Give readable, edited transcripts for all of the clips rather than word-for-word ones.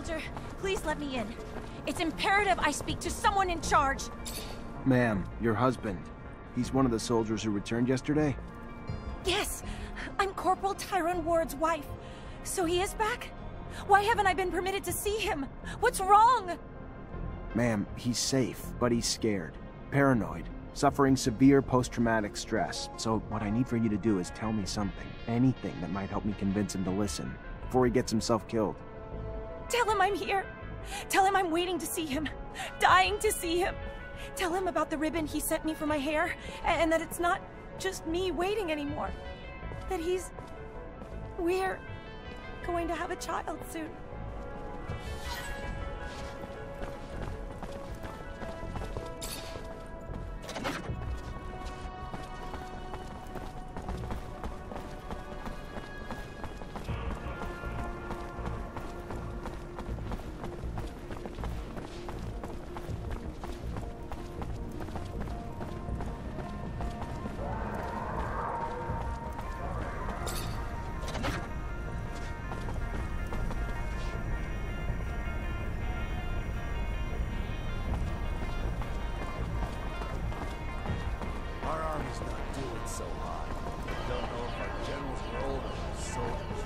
soldier. Please let me in. It's imperative I speak to someone in charge. Ma'am, your husband. He's one of the soldiers who returned yesterday? Yes, I'm Corporal Tyrone Ward's wife. So he is back? Why haven't I been permitted to see him? What's wrong? Ma'am, he's safe, but he's scared. Paranoid. Suffering severe post-traumatic stress. So what I need for you to do is tell me something. Anything that might help me convince him to listen. Before he gets himself killed. Tell him I'm here. Tell him I'm waiting to see him. Dying to see him. Tell him about the ribbon he sent me for my hair. And that it's not just me waiting anymore. That we're going to have a child soon.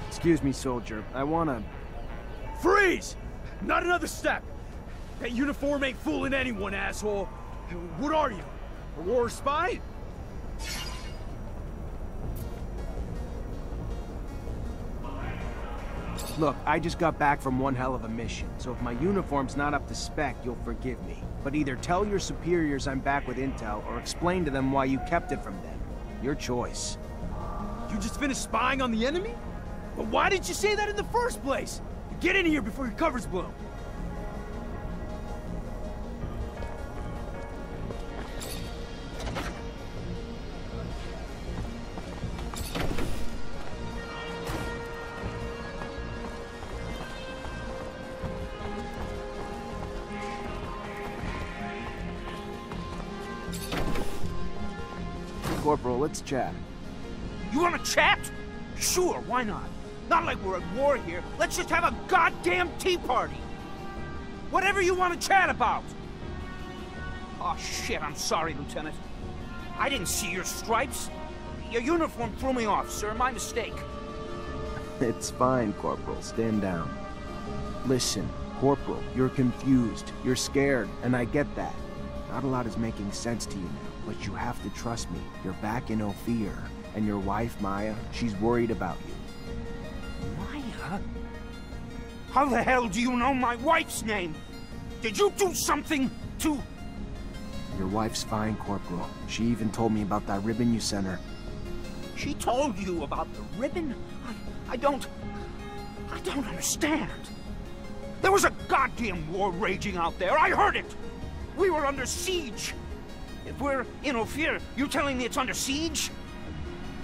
Excuse me, soldier. I wanna... Freeze! Not another step! That uniform ain't fooling anyone, asshole! What are you? A war spy? Look, I just got back from one hell of a mission, so if my uniform's not up to spec, you'll forgive me. But either tell your superiors I'm back with intel, or explain to them why you kept it from them. Your choice. You just finished spying on the enemy? But why didn't you say that in the first place? Get in here before your cover's blown. Corporal, let's chat. You wanna chat? Sure, why not? Not like we're at war here. Let's just have a goddamn tea party. Whatever you want to chat about. Oh, shit, I'm sorry, Lieutenant. I didn't see your stripes. Your uniform threw me off, sir. My mistake. It's fine, Corporal. Stand down. Listen, Corporal, you're confused. You're scared, and I get that. Not a lot is making sense to you now, but you have to trust me. You're back in Ophir, and your wife, Maya, she's worried about you. Maya? How the hell do you know my wife's name? Did you do something to... Your wife's fine, Corporal. She even told me about that ribbon you sent her. She told you about the ribbon? I don't understand. There was a goddamn war raging out there. I heard it. We were under siege. If we're in Ophir, you telling me it's under siege?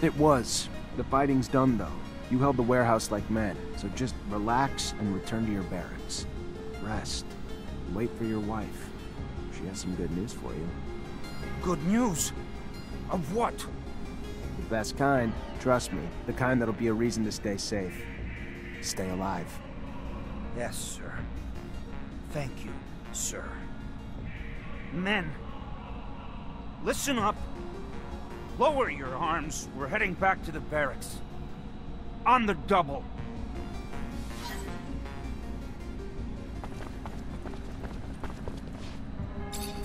It was. The fighting's done, though. You held the warehouse like men, so just relax and return to your barracks. Rest. Wait for your wife. She has some good news for you. Good news? Of what? The best kind. Trust me. The kind that'll be a reason to stay safe. Stay alive. Yes, sir. Thank you, sir. Men, listen up. Lower your arms. We're heading back to the barracks. On the double.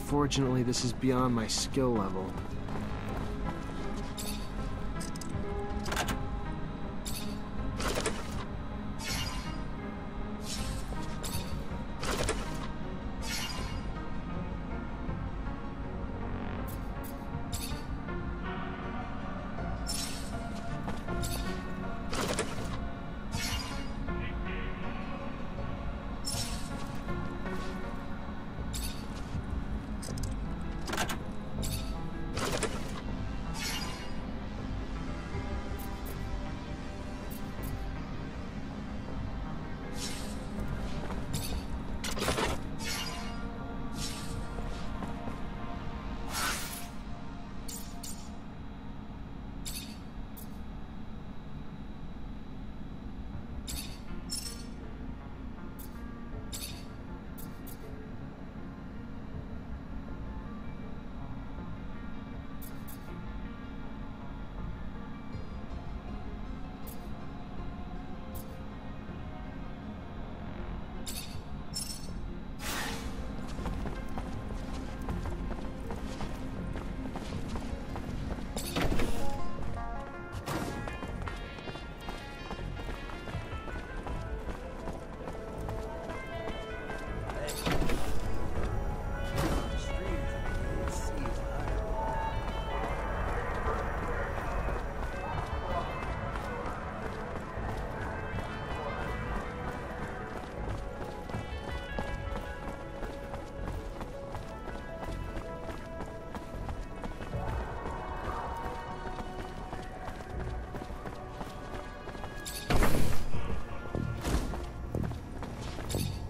Fortunately, this is beyond my skill level.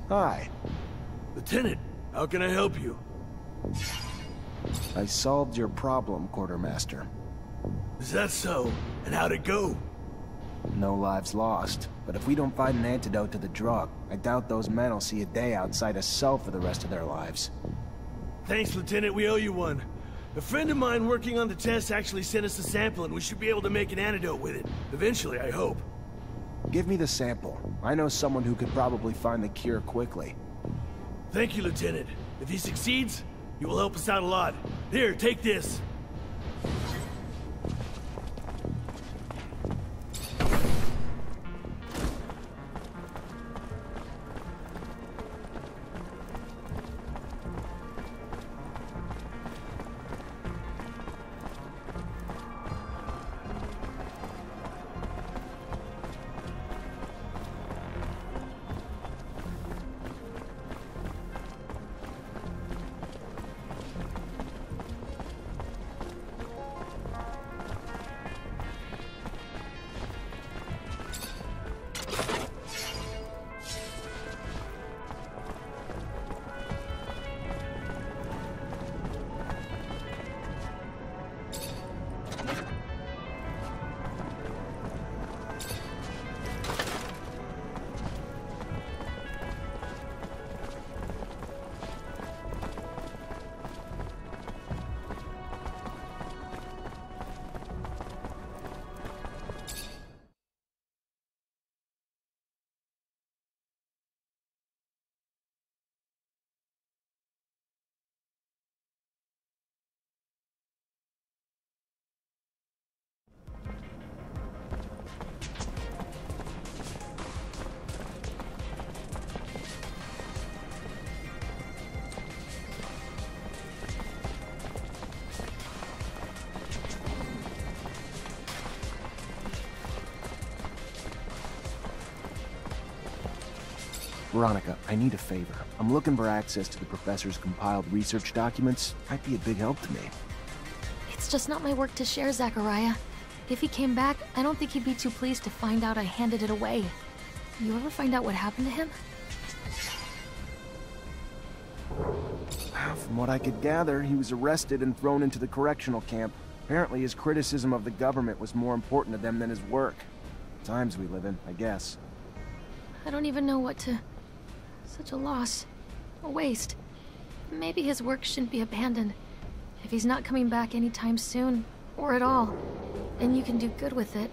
Hi. Lieutenant, how can I help you? I solved your problem, Quartermaster. Is that so? And how'd it go? No lives lost. But if we don't find an antidote to the drug, I doubt those men will see a day outside a cell for the rest of their lives. Thanks, Lieutenant. We owe you one. A friend of mine working on the test actually sent us a sample, and we should be able to make an antidote with it. Eventually, I hope. Give me the sample. I know someone who could probably find the cure quickly. Thank you, Lieutenant. If he succeeds, he will help us out a lot. Here, take this. Veronica, I need a favor. I'm looking for access to the professor's compiled research documents. Might be a big help to me. It's just not my work to share, Zachariah. If he came back, I don't think he'd be too pleased to find out I handed it away. You ever find out what happened to him? From what I could gather, he was arrested and thrown into the correctional camp. Apparently his criticism of the government was more important to them than his work. Times we live in, I guess. I don't even know what to... Such a loss. A waste. Maybe his work shouldn't be abandoned. If he's not coming back anytime soon, or at all, then you can do good with it.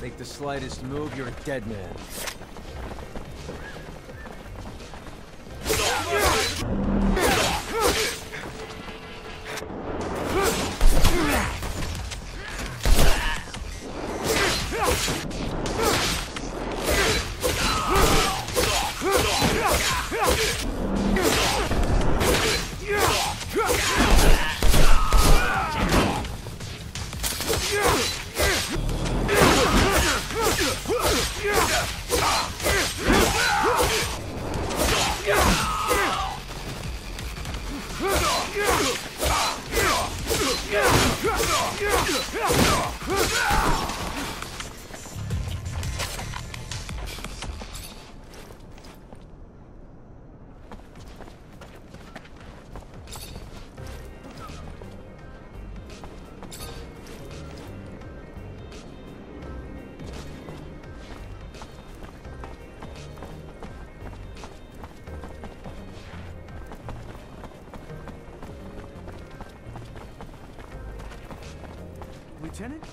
Make the slightest move, you're a dead man. Lieutenant,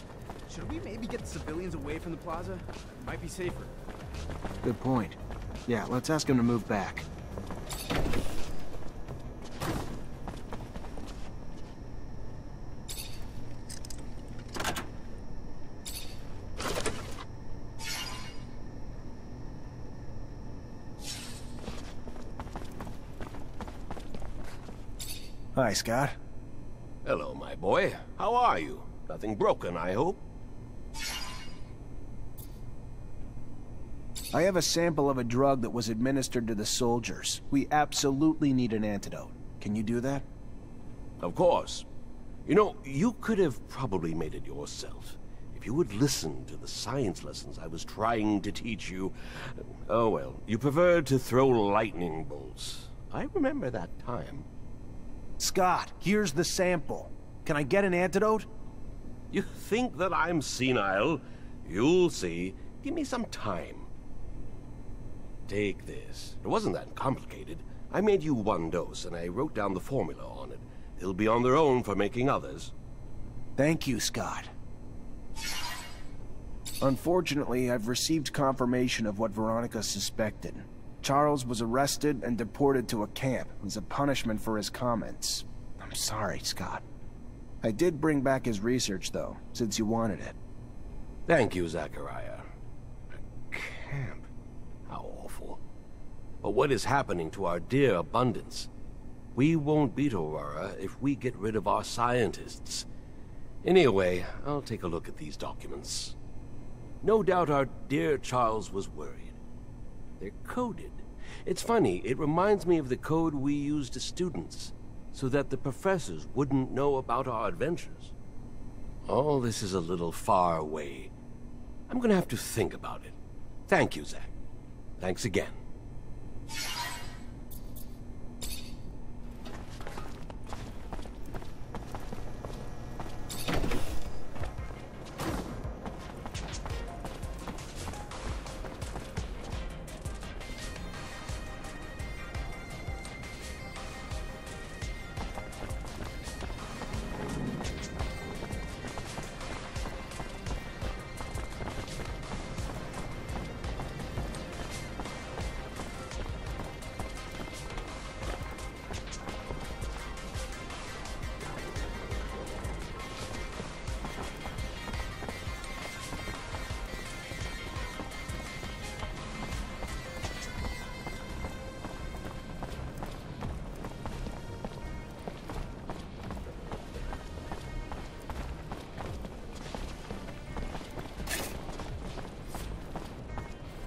should we maybe get the civilians away from the plaza? It might be safer. Good point. Yeah, let's ask him to move back. Hi, Scott. Hello, my boy. How are you? Nothing broken, I hope? I have a sample of a drug that was administered to the soldiers. We absolutely need an antidote. Can you do that? Of course. You know, you could have probably made it yourself. If you would listen to the science lessons I was trying to teach you. Oh well, you preferred to throw lightning bolts. I remember that time. Scott, here's the sample. Can I get an antidote? You think that I'm senile? You'll see. Give me some time. Take this. It wasn't that complicated. I made you one dose, and I wrote down the formula on it. They'll be on their own for making others. Thank you, Scott. Unfortunately, I've received confirmation of what Veronica suspected. Charles was arrested and deported to a camp as a punishment for his comments. I'm sorry, Scott. I did bring back his research, though, since you wanted it. Thank you, Zachariah. A camp? How awful. But what is happening to our dear abundance? We won't beat Aurora if we get rid of our scientists. Anyway, I'll take a look at these documents. No doubt our dear Charles was worried. They're coded. It's funny, it reminds me of the code we used as students, so that the professors wouldn't know about our adventures. All this is a little far away. I'm gonna have to think about it. Thank you, Zach. Thanks again.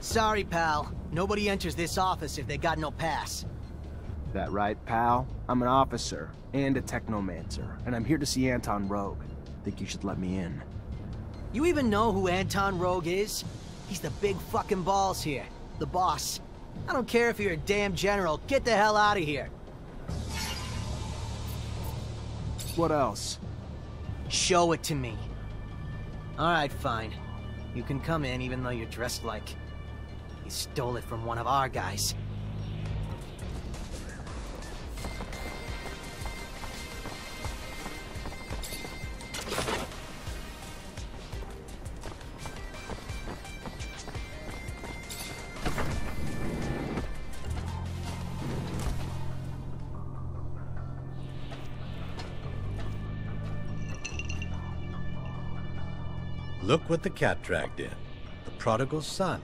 Sorry, pal. Nobody enters this office if they got no pass. That right, pal? I'm an officer and a Technomancer, and I'm here to see Anton Rogue. Think you should let me in. You even know who Anton Rogue is? He's the big fucking balls here. The boss. I don't care if you're a damn general. Get the hell out of here. What else? Show it to me. Alright, fine. You can come in even though you're dressed like... you stole it from one of our guys. Look what the cat dragged in. The prodigal son.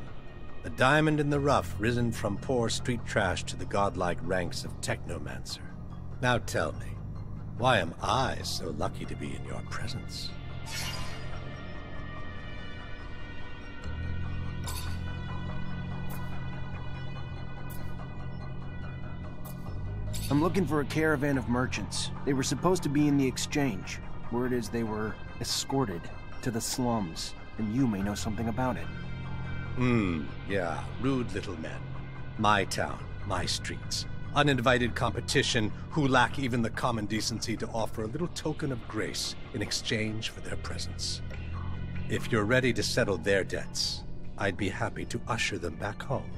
A diamond in the rough, risen from poor street trash to the godlike ranks of Technomancer. Now tell me, why am I so lucky to be in your presence? I'm looking for a caravan of merchants. They were supposed to be in the exchange. Word is they were escorted to the slums, and you may know something about it. Yeah, rude little men. My town, my streets. Uninvited competition who lack even the common decency to offer a little token of grace in exchange for their presence. If you're ready to settle their debts, I'd be happy to usher them back home.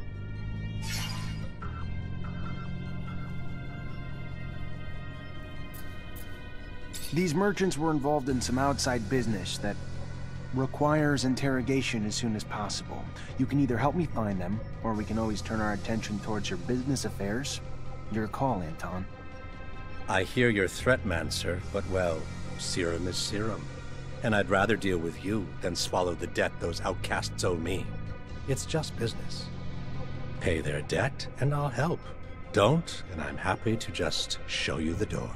These merchants were involved in some outside business that requires interrogation as soon as possible. You can either help me find them, or we can always turn our attention towards your business affairs. Your call, Anton. I hear your threat, Mancer, but well, serum is serum. And I'd rather deal with you than swallow the debt those outcasts owe me. It's just business. Pay their debt, and I'll help. Don't, and I'm happy to just show you the door.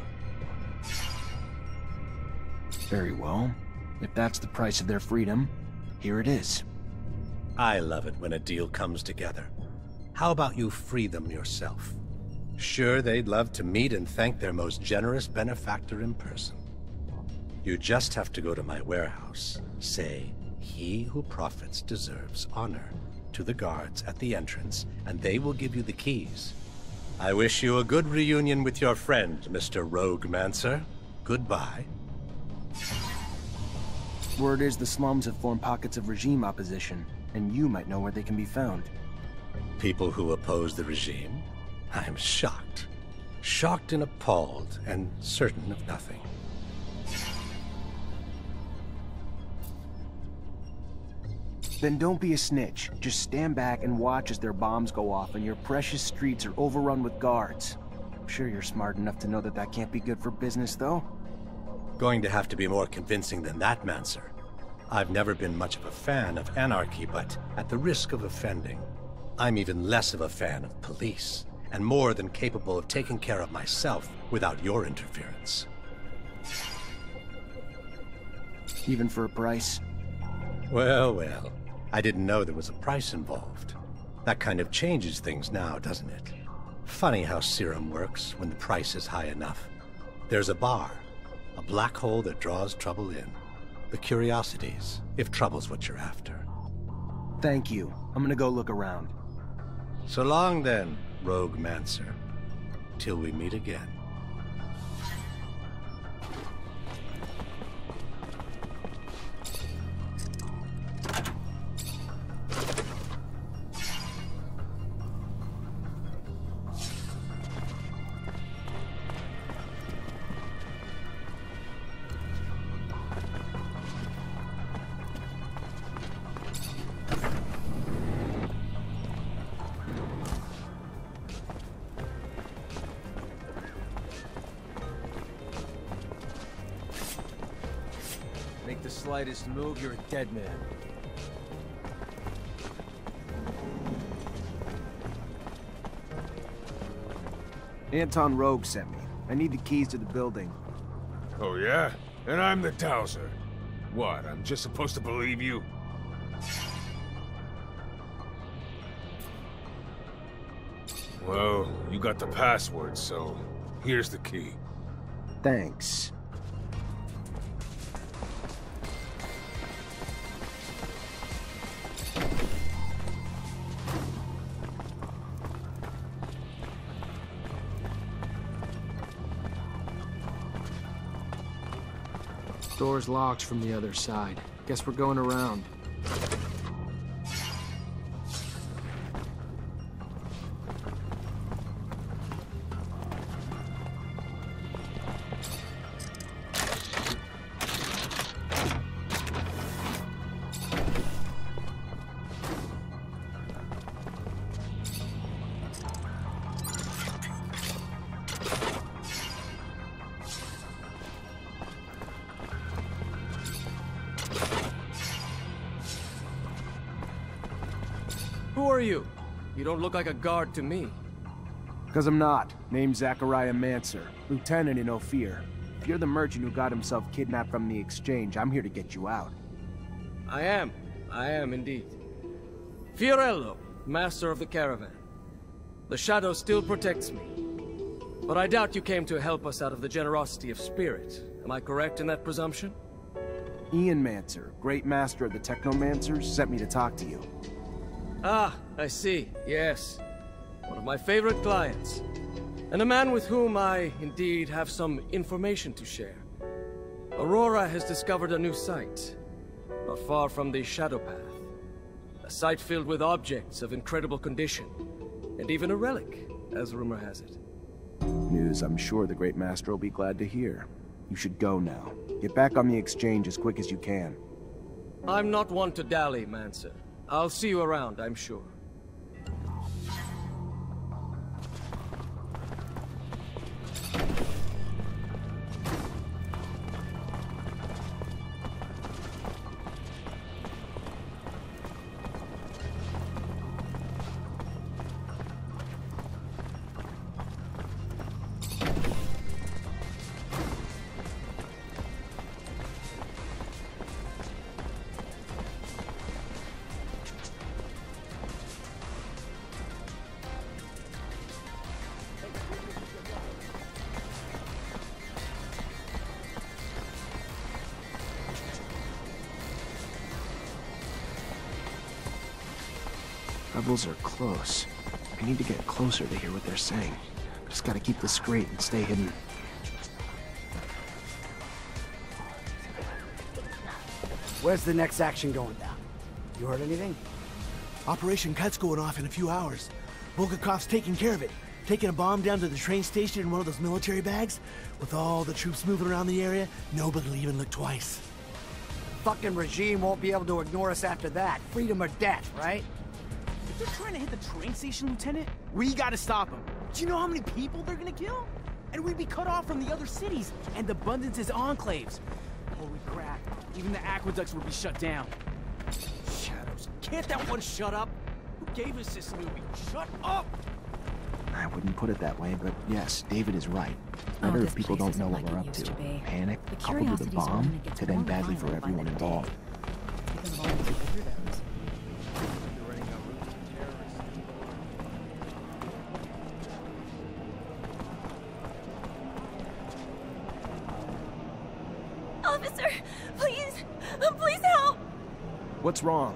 Very well. If that's the price of their freedom, here it is. I love it when a deal comes together. How about you free them yourself? Sure, they'd love to meet and thank their most generous benefactor in person. You just have to go to my warehouse, say, "He who profits deserves honor," to the guards at the entrance, and they will give you the keys. I wish you a good reunion with your friend, Mr. Roguemancer. Goodbye. Word is the slums have formed pockets of regime opposition, and you might know where they can be found. People who oppose the regime? I am shocked. Shocked and appalled, and certain of nothing. Then don't be a snitch. Just stand back and watch as their bombs go off and your precious streets are overrun with guards. I'm sure you're smart enough to know that that can't be good for business, though. Going to have to be more convincing than that, Mancer. I've never been much of a fan of anarchy, but at the risk of offending, I'm even less of a fan of police, and more than capable of taking care of myself without your interference. Even for a price? Well, well. I didn't know there was a price involved. That kind of changes things now, doesn't it? Funny how serum works when the price is high enough. There's a bar, a black hole that draws trouble in. The curiosities, if trouble's what you're after. Thank you. I'm gonna go look around. So long then, Roguemancer. Till we meet again. Make the slightest move, you're a dead man. Anton Rogue sent me. I need the keys to the building. Oh yeah? And I'm the Dowser. What, I'm just supposed to believe you? Well, you got the password, so here's the key. Thanks. Door's locked from the other side. Guess we're going around. Who are you? You don't look like a guard to me. Cause I'm not. Name's Zachariah Mancer, lieutenant in Ophir. If you're the merchant who got himself kidnapped from the exchange, I'm here to get you out. I am indeed. Fiorello, master of the caravan. The shadow still protects me. But I doubt you came to help us out of the generosity of spirit. Am I correct in that presumption? Ian Mancer, great master of the Technomancers, sent me to talk to you. Ah, I see. Yes. One of my favorite clients. And a man with whom I, indeed, have some information to share. Aurora has discovered a new site, not far from the Shadow Path. A site filled with objects of incredible condition, and even a relic, as rumor has it. News I'm sure the great master will be glad to hear. You should go now. Get back on the exchange as quick as you can. I'm not one to dally, Mancer. I'll see you around, I'm sure. rebels are close. I need to get closer to hear what they're saying. Just gotta keep this straight and stay hidden. Where's the next action going down? You heard anything? Operation Cut's going off in a few hours. Volkokov's taking care of it. Taking a bomb down to the train station in one of those military bags. With all the troops moving around the area, nobody will even look twice. Fucking regime won't be able to ignore us after that. Freedom or death, right? If they're trying to hit the train station, Lieutenant, we gotta stop them. Do you know how many people they're gonna kill? And we'd be cut off from the other cities and Abundance's enclaves. Holy crap, even the aqueducts would be shut down. Shadows, can't that one shut up? Who gave us this movie? Shut up! I wouldn't put it that way, but yes, David is right. It's better if people don't know what we're up to. Panic, coupled with a bomb, could end badly for everyone involved. Officer, please, please help! What's wrong?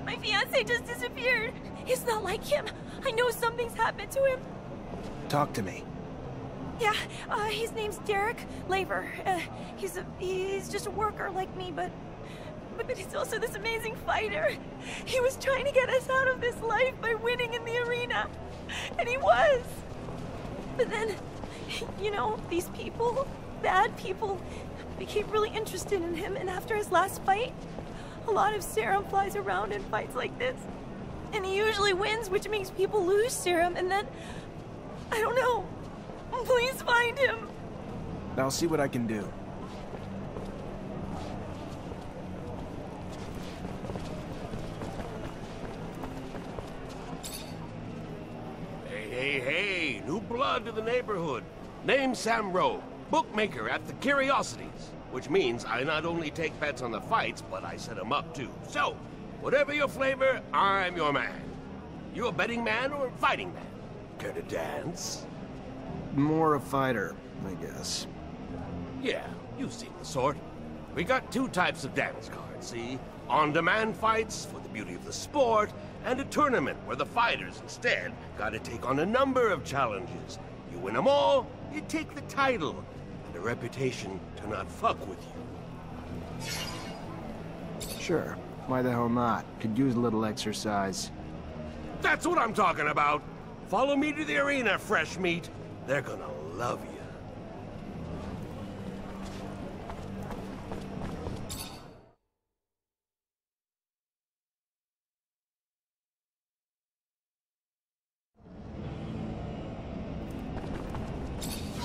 My fiancé just disappeared. It's not like him. I know something's happened to him. Talk to me. Yeah, his name's Derek Laver. He's just a worker like me, but he's also this amazing fighter. He was trying to get us out of this life by winning in the arena. And he was. But then, you know, these people, bad people, became really interested in him, and after his last fight, a lot of serum flies around in fights like this. And he usually wins, which makes people lose serum, and then... I don't know. Please find him. I'll see what I can do. Hey, new blood to the neighborhood. Name's Sam Rowe, bookmaker at the Curiosities, which means I not only take bets on the fights, but I set them up too. So, whatever your flavor, I'm your man. You a betting man or a fighting man? Care to dance? More a fighter, I guess. Yeah, you've seen the sort. We got two types of dance cards, see? On-demand fights for the beauty of the sport, and a tournament where the fighters instead gotta take on a number of challenges. You win them all, you take the title, and a reputation to not fuck with you. Sure, why the hell not? Could use a little exercise. That's what I'm talking about! Follow me to the arena, fresh meat. They're gonna love you.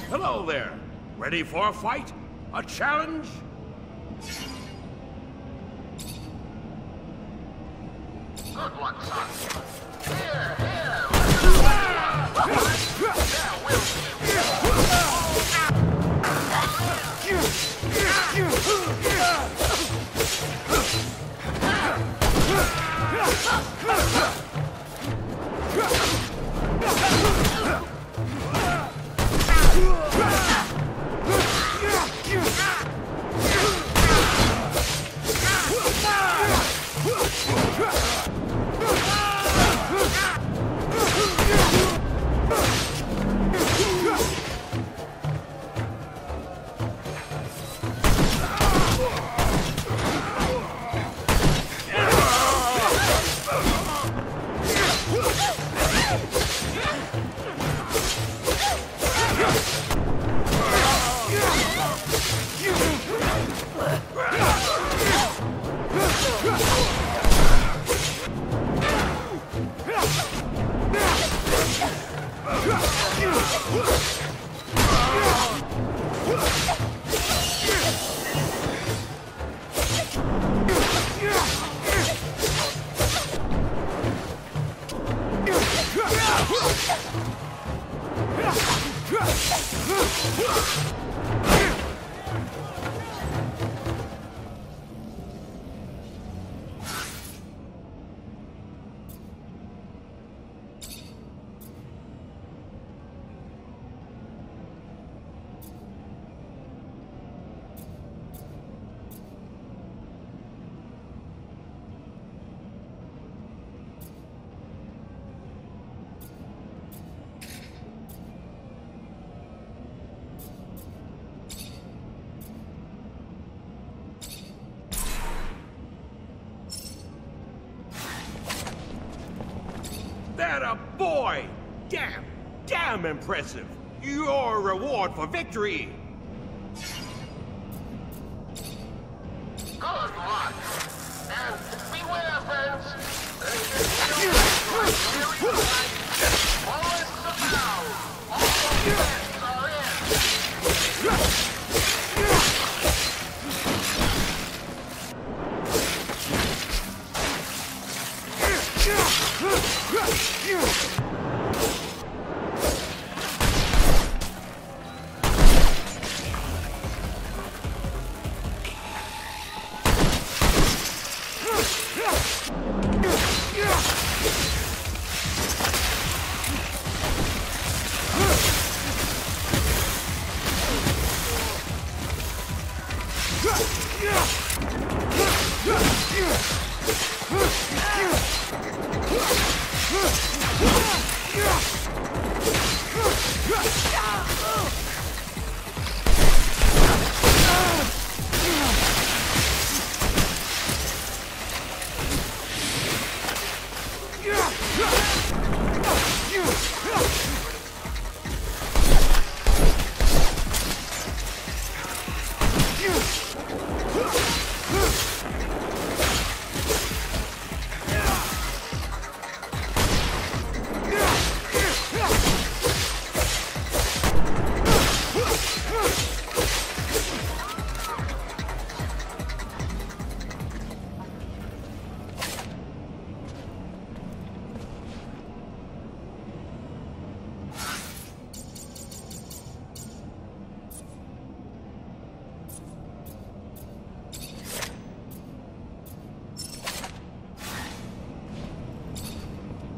Hello there. Ready for a fight? A challenge? Good one, son. Here, here. a boy! Damn impressive! Your reward for victory! Good luck. And beware, friends. Always abound. All friends are in.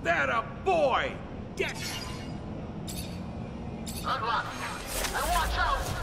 That a boy! Get... Good luck. And watch out.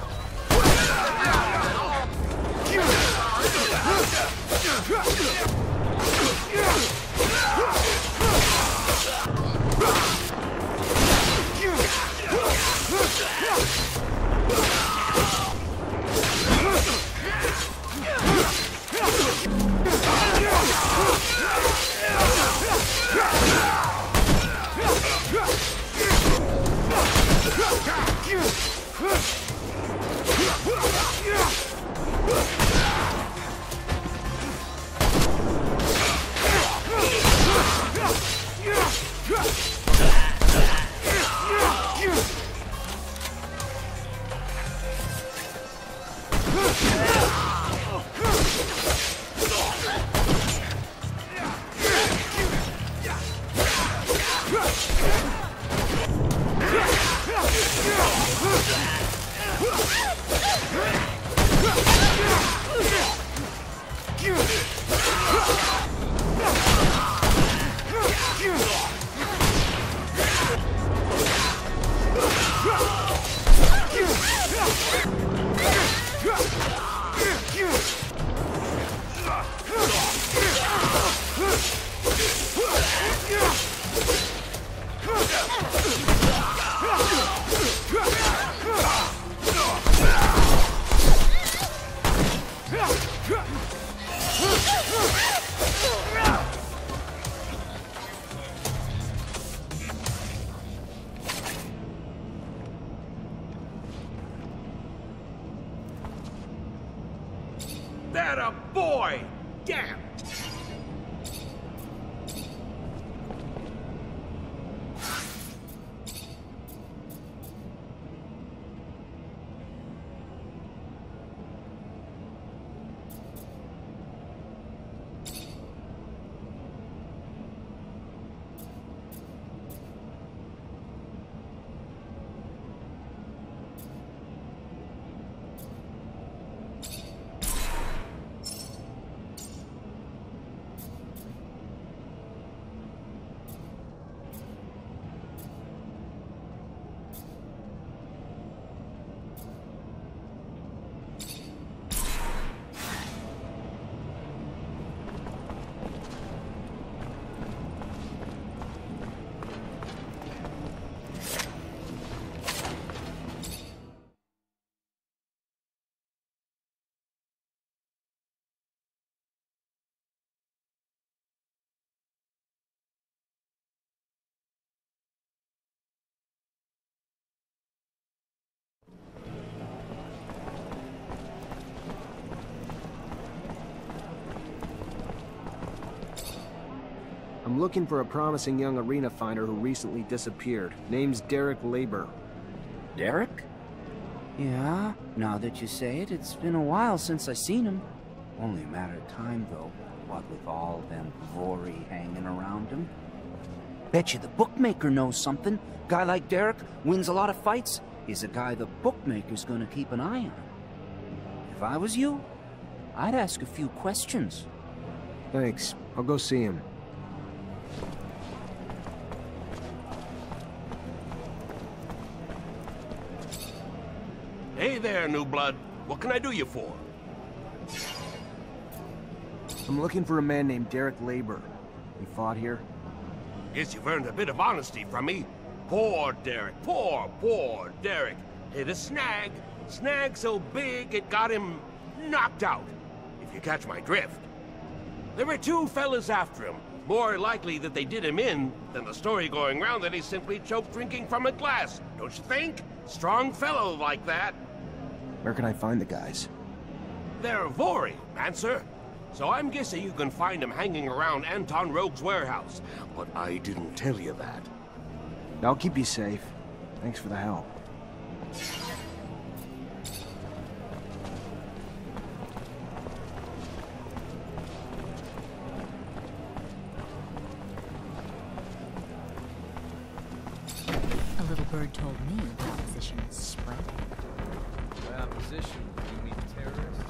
That a boy! Damn! I'm looking for a promising young arena finder who recently disappeared. Name's Derek Labor. Derek? Yeah, now that you say it, it's been a while since I seen him. Only a matter of time, though. What with all them Vori hanging around him. Bet you the bookmaker knows something. Guy like Derek wins a lot of fights. He's a guy the bookmaker's gonna keep an eye on. If I was you, I'd ask a few questions. Thanks. I'll go see him. Hey there, new blood. What can I do you for? I'm looking for a man named Derek Labor. He fought here? Guess you've earned a bit of honesty from me. Poor Derek. Poor Derek. Hit a snag. Snag so big it got him knocked out, if you catch my drift. There were two fellas after him. More likely that they did him in than the story going round that he simply choked drinking from a glass. Don't you think? Strong fellow like that. Where can I find the guys? They're Vori, Mancer. So I'm guessing you can find them hanging around Anton Rogue's warehouse. But I didn't tell you that. I'll keep you safe. Thanks for the help. A little bird told me the opposition is spread. By opposition, you mean terrorists?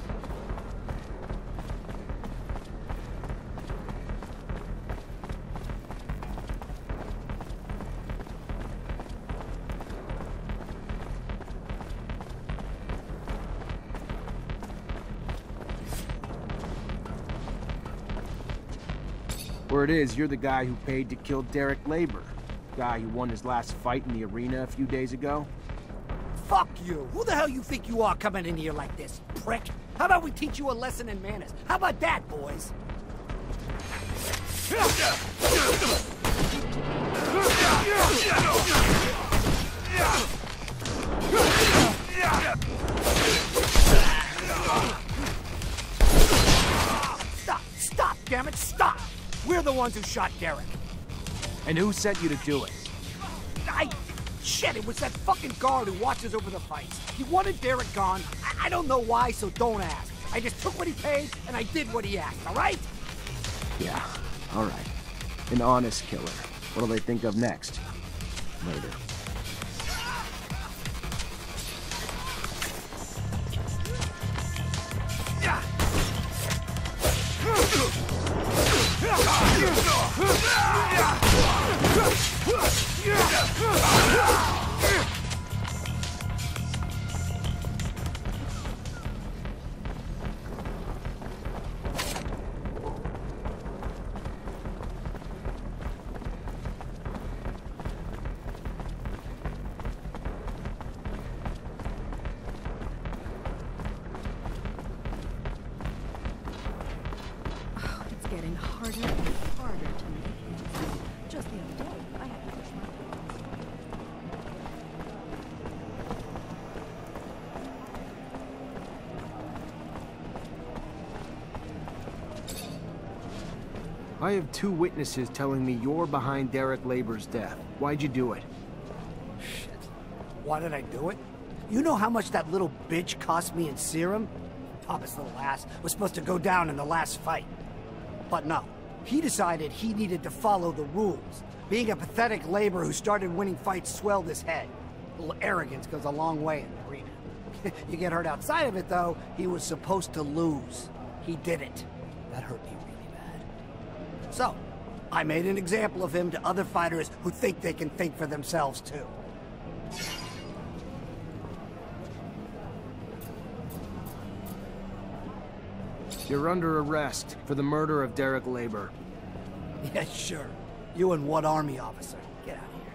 Word is, you're the guy who paid to kill Derek Labor. Guy who won his last fight in the arena a few days ago. Fuck you! Who the hell you think you are coming in here like this, prick? How about we teach you a lesson in manners? How about that, boys? Stop, damn it, stop! We're the ones who shot Derek. And who sent you to do it? Shit, it was that fucking guard who watches over the fights. He wanted Derek gone. I don't know why, so don't ask. I just took what he paid, and I did what he asked, alright? Yeah, alright. An honest killer. What'll they think of next? Murder. It's getting harder and harder to make things. Just the other day, I had to push my I have two witnesses telling me you're behind Derek Labor's death. Why'd you do it? Shit. Why did I do it? You know how much that little bitch cost me in serum? Papa's little ass was supposed to go down in the last fight. But no. He decided he needed to follow the rules. Being a pathetic laborer who started winning fights swelled his head. A little arrogance goes a long way in the arena. You get hurt outside of it, though, he was supposed to lose. He didn't. That hurt me really bad. So, I made an example of him to other fighters who think they can think for themselves, too. You're under arrest for the murder of Derek Labor. Yeah, sure. You and what army officer? Get out of here.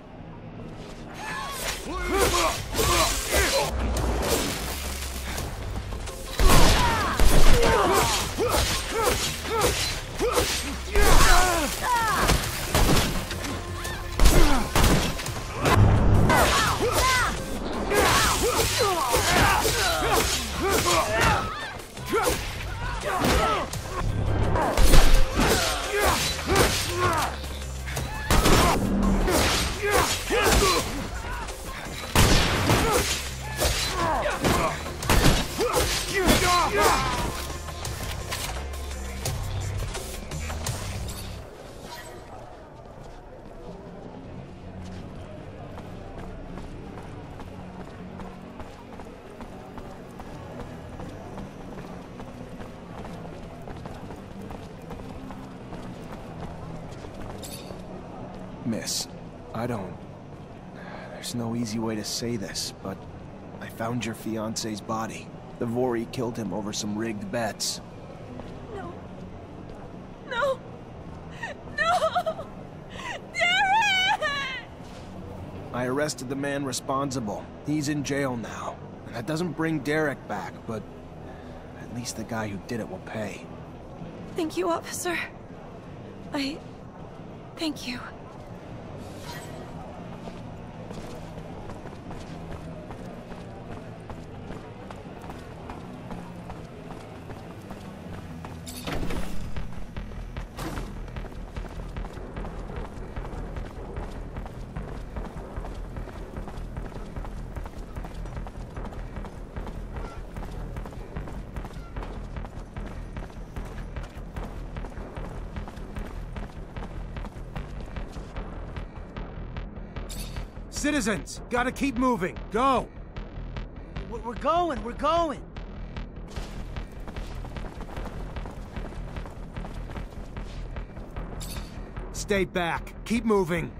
Miss, I don't... There's no easy way to say this, but I found your fiancé's body. The Vori killed him over some rigged bets. No. No! No! Derek! I arrested the man responsible. He's in jail now. And that doesn't bring Derek back, but at least the guy who did it will pay. Thank you, officer. Thank you. Citizens, gotta keep moving. Go! We're going! Stay back. Keep moving.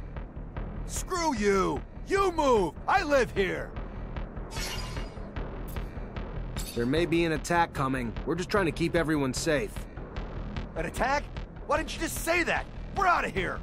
Screw you! You move! I live here! There may be an attack coming. We're just trying to keep everyone safe. An attack? Why didn't you just say that? We're out of here!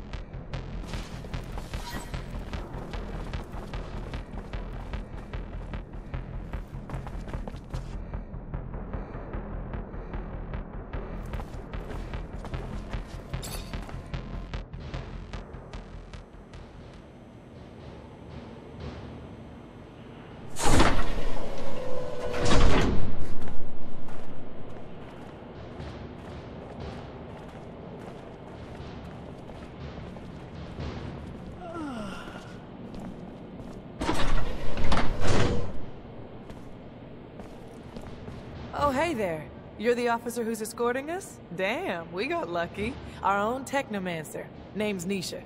Oh, hey there. You're the officer who's escorting us? Damn, we got lucky. Our own Technomancer. Name's Nisha.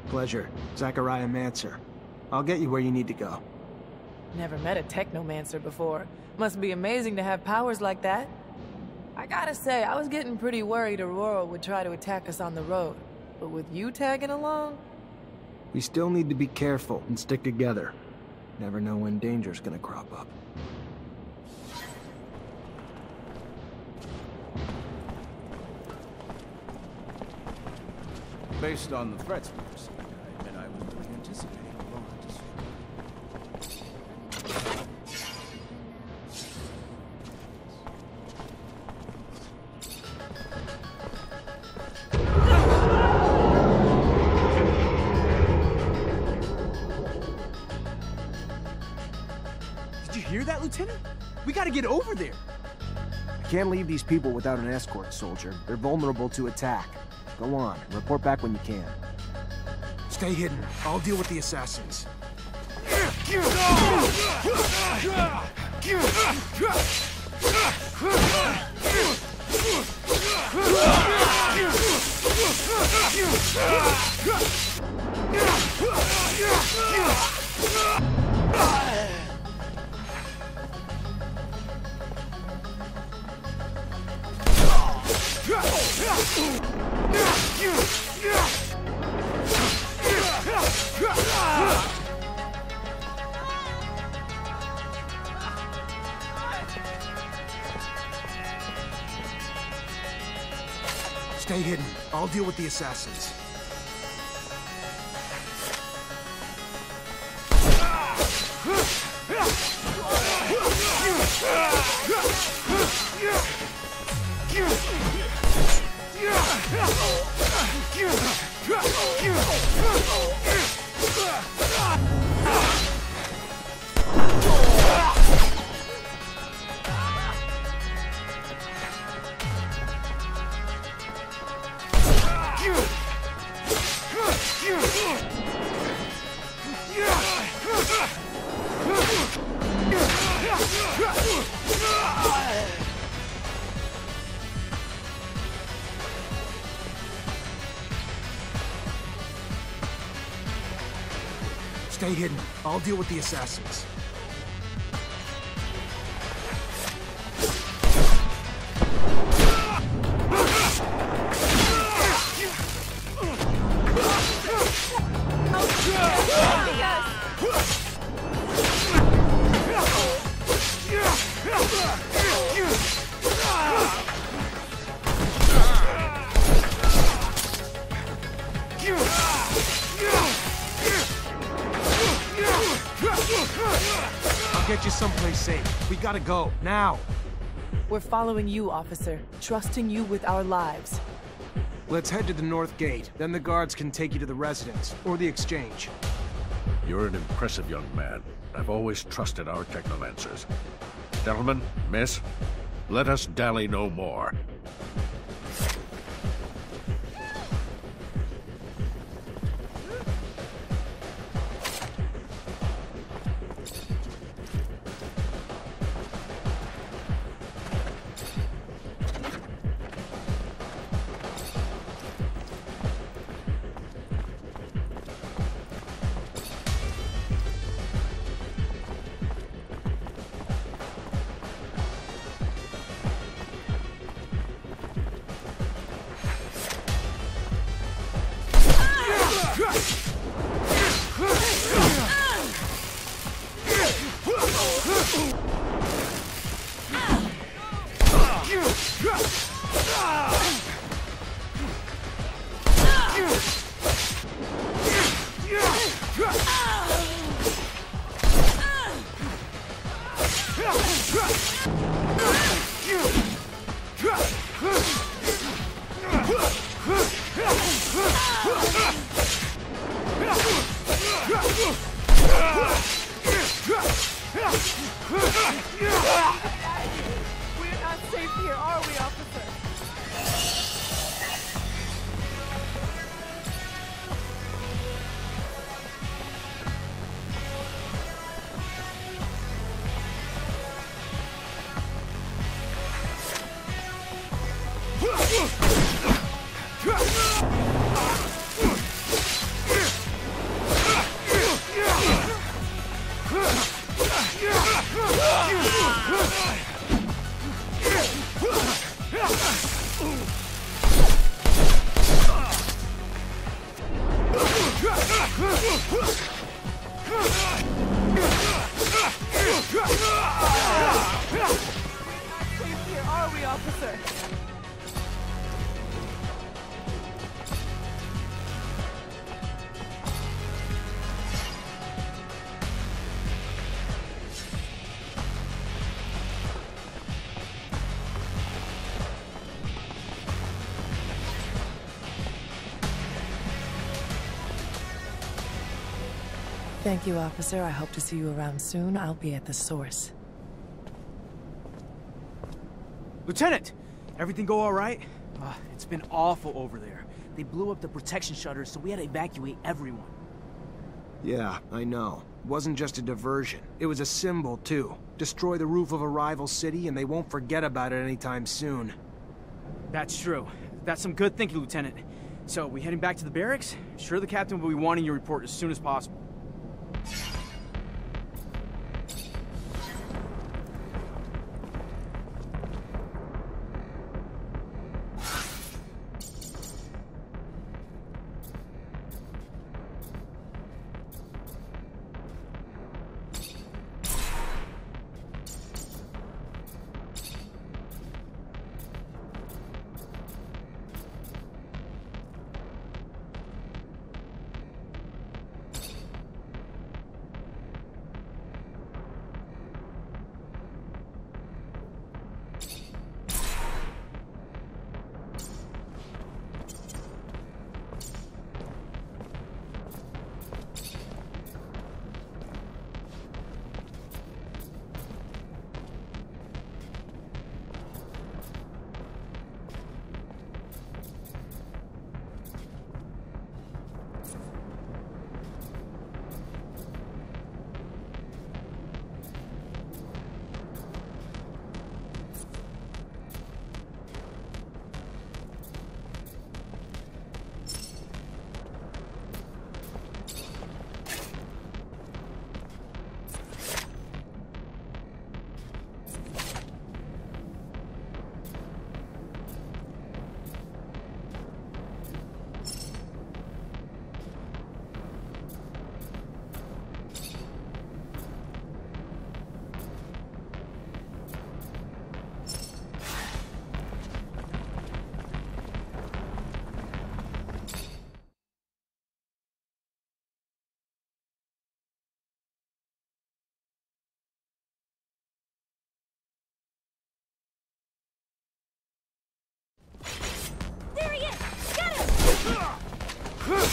Pleasure. Zachariah Mancer. I'll get you where you need to go. Never met a Technomancer before. Must be amazing to have powers like that. I gotta say, I was getting pretty worried Aurora would try to attack us on the road. But with you tagging along? We still need to be careful and stick together. Never know when danger's gonna crop up. Based on the threats we received, I admit I was really anticipating a long Did you hear that, Lieutenant? We gotta get over there. I can't leave these people without an escort, soldier. They're vulnerable to attack. Go on, report back when you can. Stay hidden. I'll deal with the assassins. Stay hidden. I'll deal with the assassins. Stay hidden. I'll deal with the assassins. I'll get you someplace safe. We gotta go, now. We're following you, officer. Trusting you with our lives. Let's head to the north gate. Then the guards can take you to the residence, or the exchange. You're an impressive young man. I've always trusted our Technomancers. Gentlemen, miss, let us dally no more. We're not safe here, are we, officer? Thank you, officer. I hope to see you around soon. I'll be at the source. Lieutenant! Everything go all right? It's been awful over there. They blew up the protection shutters, so we had to evacuate everyone. Yeah, I know. It wasn't just a diversion. It was a symbol, too. Destroy the roof of a rival city, and they won't forget about it anytime soon. That's true. That's some good thinking, Lieutenant. So, we heading back to the barracks? Sure the captain will be wanting your report as soon as possible.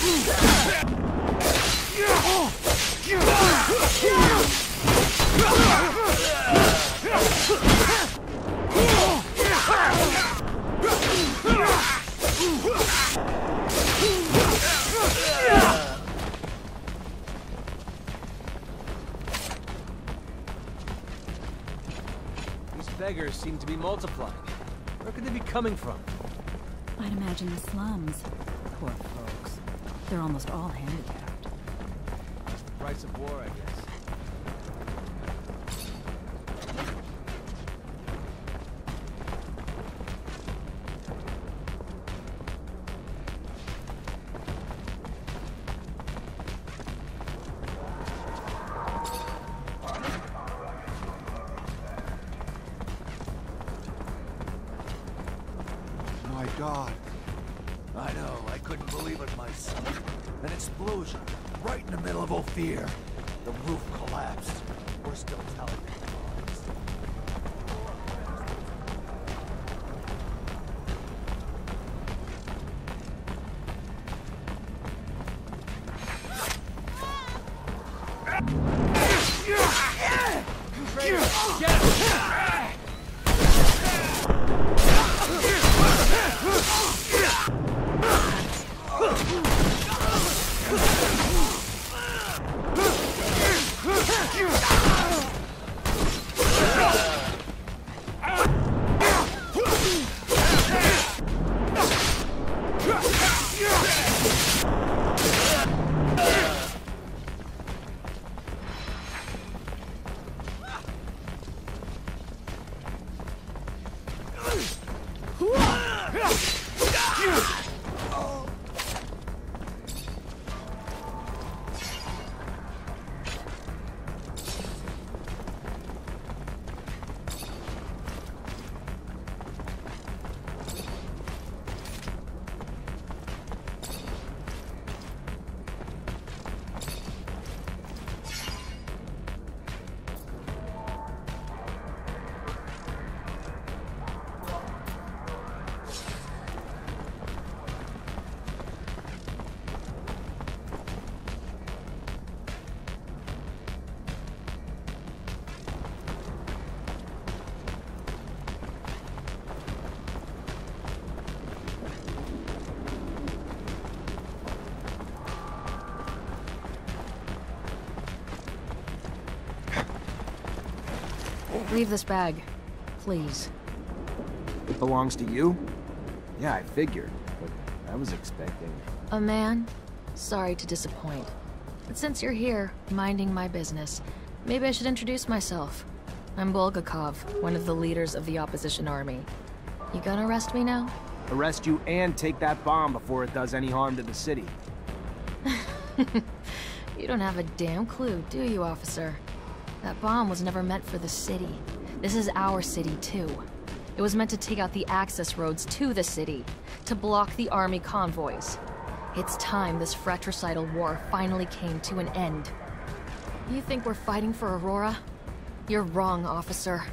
These beggars seem to be multiplying. Where could they be coming from? I'd imagine the slums. Poor folks. They're almost all handicapped. That's the price of war, I guess. My God. I know, I couldn't believe it myself. An explosion, right in the middle of Ophir. The roof collapsed. We're still telling the lies. Leave this bag, please. It belongs to you? Yeah, I figured, but I was expecting... A man? Sorry to disappoint. But since you're here, minding my business, maybe I should introduce myself. I'm Bulgakov, one of the leaders of the opposition army. You gonna arrest me now? Arrest you and take that bomb before it does any harm to the city. You don't have a damn clue, do you, officer? That bomb was never meant for the city. This is our city, too. It was meant to take out the access roads to the city, to block the army convoys. It's time this fratricidal war finally came to an end. You think we're fighting for Aurora? You're wrong, officer.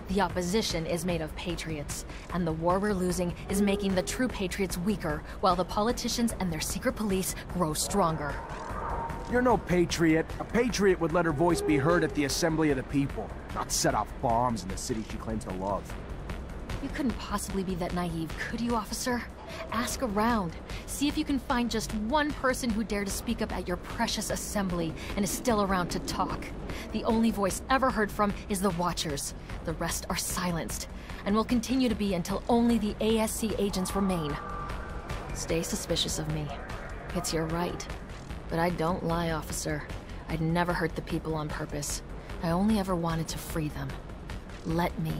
The opposition is made of patriots, and the war we're losing is making the true patriots weaker, while the politicians and their secret police grow stronger. You're no patriot. A patriot would let her voice be heard at the assembly of the people, not set off bombs in the city she claims to love. You couldn't possibly be that naive, could you, officer? Ask around. See if you can find just one person who dared to speak up at your precious assembly and is still around to talk. The only voice ever heard from is the Watchers. The rest are silenced, and will continue to be until only the ASC agents remain. Stay suspicious of me. It's your right. But I don't lie, officer. I'd never hurt the people on purpose. I only ever wanted to free them. Let me.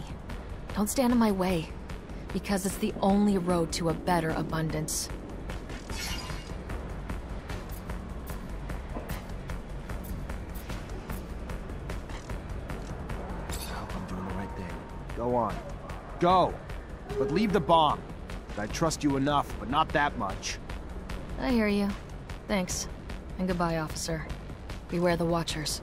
Don't stand in my way, because it's the only road to a better abundance. I hope I'm doing the right thing. Go on. Go! But leave the bomb. I trust you enough, but not that much. I hear you. Thanks. And goodbye, officer. Beware the Watchers.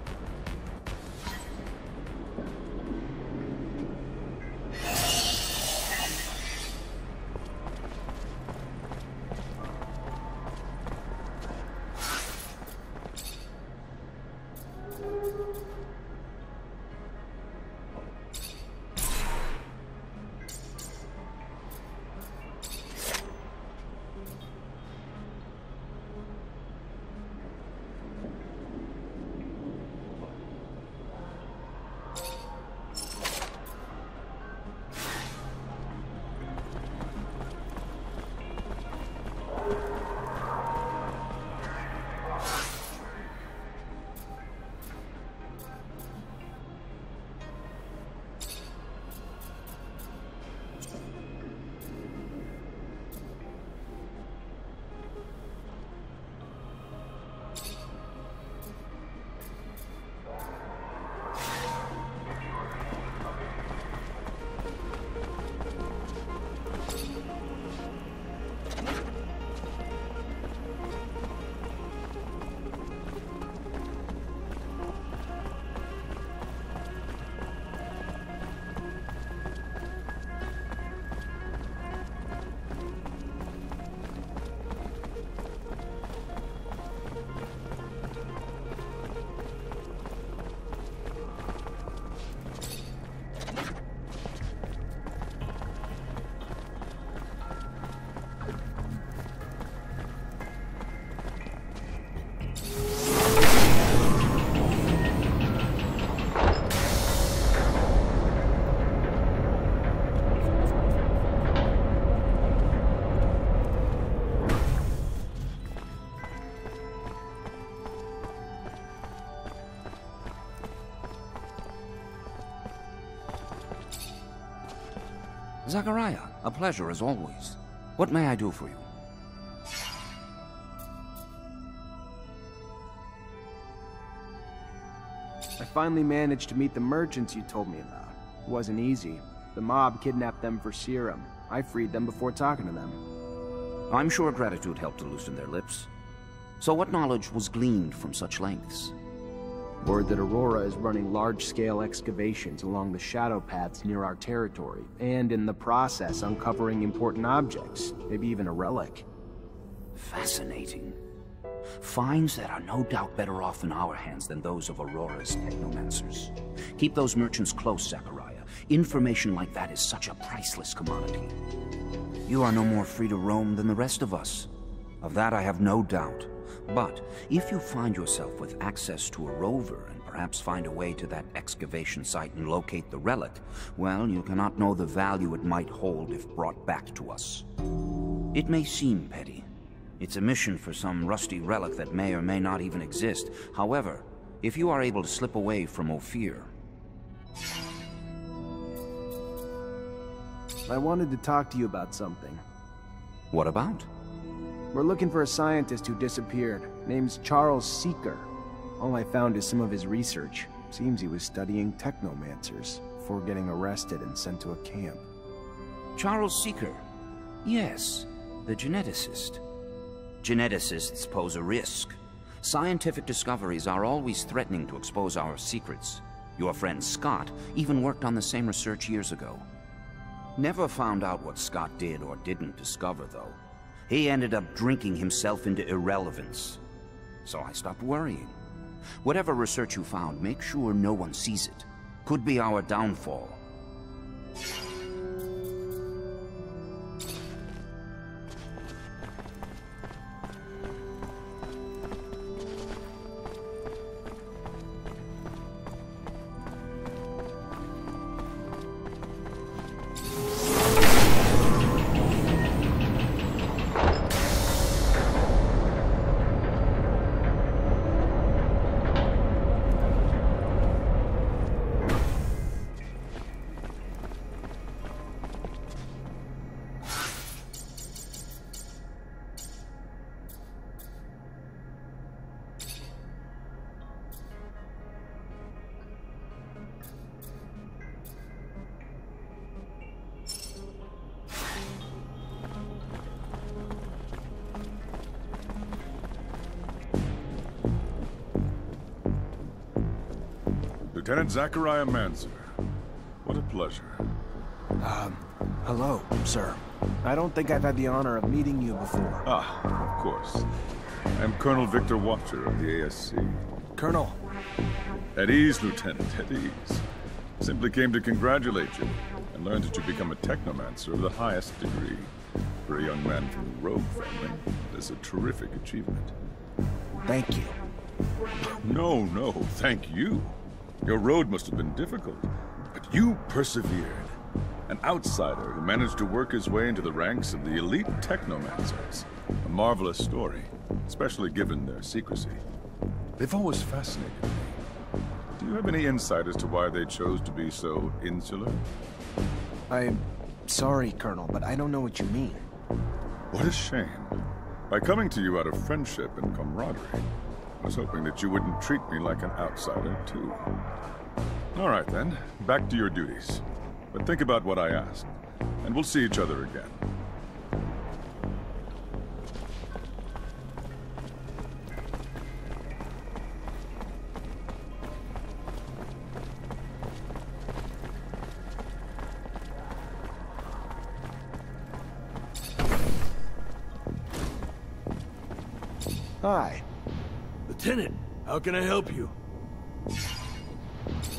Zachariah, a pleasure as always. What may I do for you? I finally managed to meet the merchants you told me about. It wasn't easy. The mob kidnapped them for serum. I freed them before talking to them. I'm sure gratitude helped to loosen their lips. So what knowledge was gleaned from such lengths? Word that Aurora is running large-scale excavations along the shadow paths near our territory, and in the process uncovering important objects, maybe even a relic. Fascinating. Finds that are no doubt better off in our hands than those of Aurora's Technomancers. Keep those merchants close, Zachariah. Information like that is such a priceless commodity. You are no more free to roam than the rest of us. Of that I have no doubt. But if you find yourself with access to a rover and perhaps find a way to that excavation site and locate the relic, well, you cannot know the value it might hold if brought back to us. It may seem petty. It's a mission for some rusty relic that may or may not even exist. However, if you are able to slip away from Ophir... I wanted to talk to you about something. What about? We're looking for a scientist who disappeared. Name's Charles Seeker. All I found is some of his research. Seems he was studying Technomancers before getting arrested and sent to a camp. Charles Seeker? Yes, the geneticist. Geneticists pose a risk. Scientific discoveries are always threatening to expose our secrets. Your friend Scott even worked on the same research years ago. Never found out what Scott did or didn't discover, though. He ended up drinking himself into irrelevance. So I stopped worrying. Whatever research you found, make sure no one sees it. Could be our downfall. Lieutenant Zachariah Mancer. What a pleasure. Hello, sir. I don't think I've had the honor of meeting you before. Ah, of course. I'm Colonel Victor Watcher of the ASC. Colonel. At ease, Lieutenant, at ease. Simply came to congratulate you and learn that you become a Technomancer of the highest degree. For a young man from the Rogue family, that's a terrific achievement. Thank you. No, thank you. Your road must have been difficult, but you persevered. An outsider who managed to work his way into the ranks of the elite Technomancers. A marvelous story, especially given their secrecy. They've always fascinated me. Do you have any insight as to why they chose to be so insular? I'm sorry, Colonel, but I don't know what you mean. What a shame. By coming to you out of friendship and camaraderie, I was hoping that you wouldn't treat me like an outsider, too. All right, then. Back to your duties. But think about what I asked, and we'll see each other again. Hi. Lieutenant, how can I help you?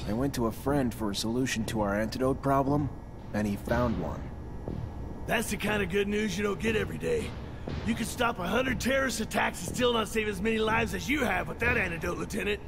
I went to a friend for a solution to our antidote problem, and he found one. That's the kind of good news you don't get every day. You could stop 100 terrorist attacks and still not save as many lives as you have with that antidote, Lieutenant.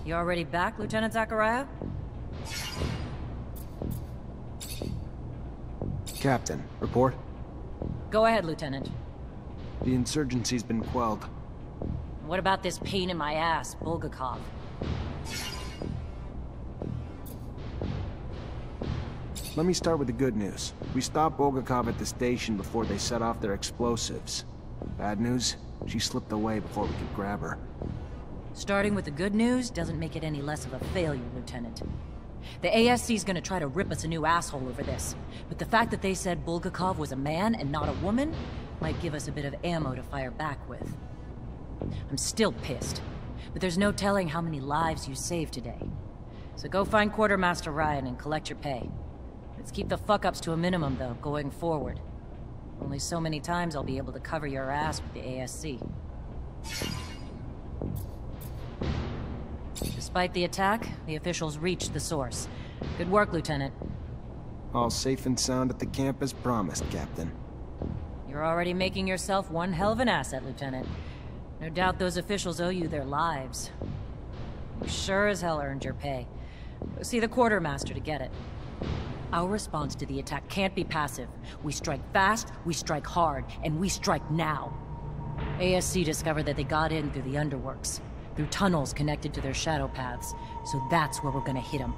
You already back, Lieutenant Zachariah? Captain, report? Go ahead, Lieutenant. The insurgency's been quelled. What about this pain in my ass, Bulgakov? Let me start with the good news. We stopped Bulgakov at the station before they set off their explosives. Bad news? She slipped away before we could grab her. Starting with the good news doesn't make it any less of a failure, Lieutenant. The ASC's gonna try to rip us a new asshole over this, but the fact that they said Bulgakov was a man and not a woman might give us a bit of ammo to fire back with. I'm still pissed, but there's no telling how many lives you saved today. So go find Quartermaster Ryan and collect your pay. Let's keep the fuck-ups to a minimum, though, going forward. Only so many times I'll be able to cover your ass with the ASC. Despite the attack, the officials reached the source. Good work, Lieutenant. All safe and sound at the camp as promised, Captain. You're already making yourself one hell of an asset, Lieutenant. No doubt those officials owe you their lives. You sure as hell earned your pay. Go see the quartermaster to get it. Our response to the attack can't be passive. We strike fast, we strike hard, and we strike now. ASC discovered that they got in through the underworks, through tunnels connected to their shadow paths, so that's where we're gonna hit them.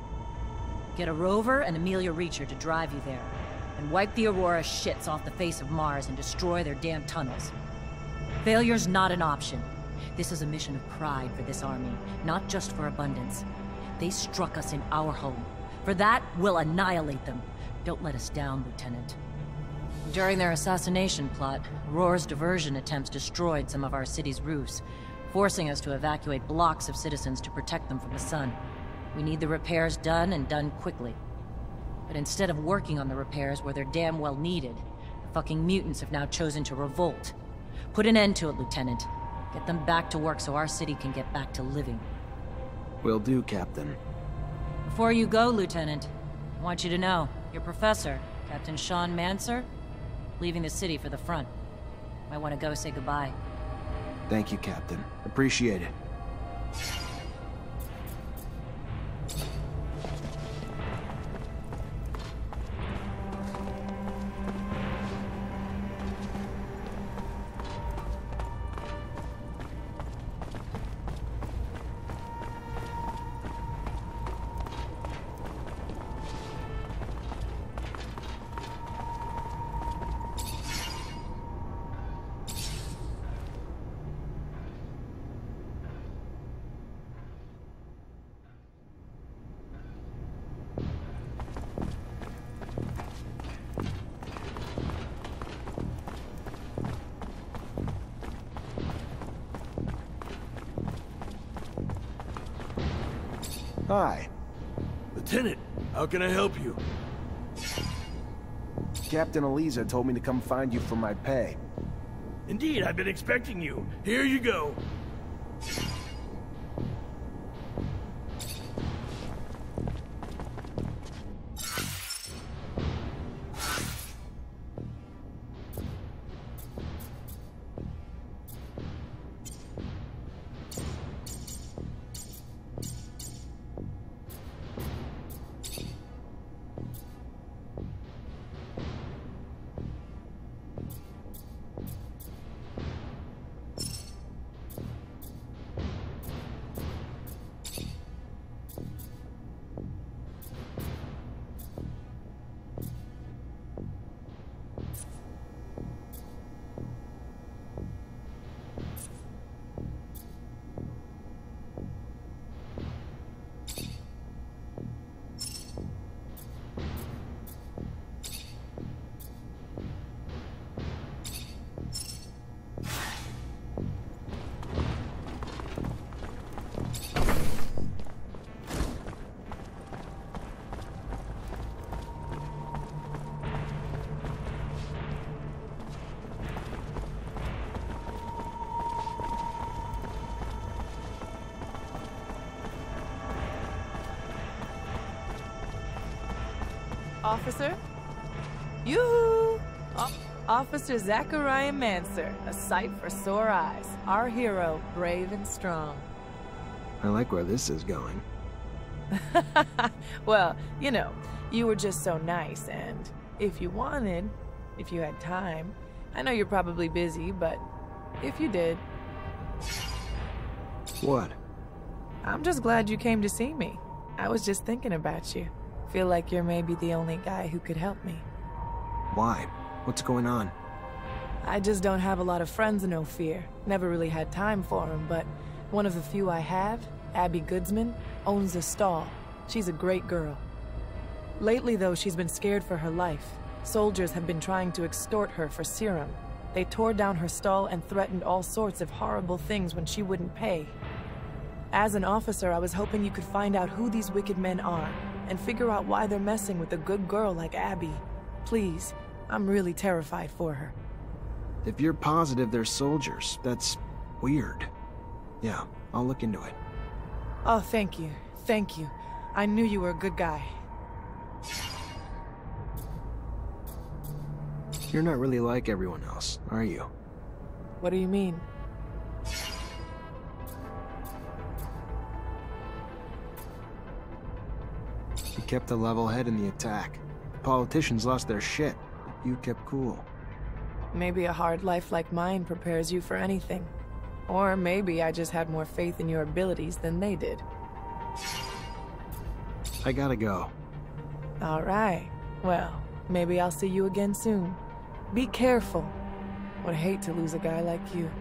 Get a rover and Amelia Reacher to drive you there, and wipe the Aurora shits off the face of Mars and destroy their damn tunnels. Failure's not an option. This is a mission of pride for this army, not just for abundance. They struck us in our home. For that, we'll annihilate them. Don't let us down, Lieutenant. During their assassination plot, Aurora's diversion attempts destroyed some of our city's roofs, forcing us to evacuate blocks of citizens to protect them from the sun. We need the repairs done, and done quickly. But instead of working on the repairs where they're damn well needed, the fucking mutants have now chosen to revolt. Put an end to it, Lieutenant. Get them back to work so our city can get back to living. Will do, Captain. Before you go, Lieutenant, I want you to know, your professor, Captain Technomancer, leaving the city for the front. Might want to go say goodbye. Thank you, Captain. Appreciate it. Hi. Lieutenant, how can I help you? Captain Eliza told me to come find you for my pay. Indeed, I've been expecting you. Here you go. Officer? Yoo-hoo! Officer Zachariah Mancer, a sight for sore eyes. Our hero, brave and strong. I like where this is going. Well, you know, you were just so nice, and if you wanted, if you had time, I know you're probably busy, but if you did... What? I'm just glad you came to see me. I was just thinking about you. Feel like you're maybe the only guy who could help me. Why? What's going on? I just don't have a lot of friends in Ophir. Never really had time for them, but one of the few I have, Abby Goodsman, owns a stall. She's a great girl. Lately, though, she's been scared for her life. Soldiers have been trying to extort her for serum. They tore down her stall and threatened all sorts of horrible things when she wouldn't pay. As an officer, I was hoping you could find out who these wicked men are, and figure out why they're messing with a good girl like Abby. Please, I'm really terrified for her. If you're positive they're soldiers, that's weird. Yeah, I'll look into it. Oh, thank you. Thank you. I knew you were a good guy. You're not really like everyone else, are you? What do you mean? You kept a level head in the attack. Politicians lost their shit. You kept cool. Maybe a hard life like mine prepares you for anything. Or maybe I just had more faith in your abilities than they did. I gotta go. All right. Well, maybe I'll see you again soon. Be careful. Would hate to lose a guy like you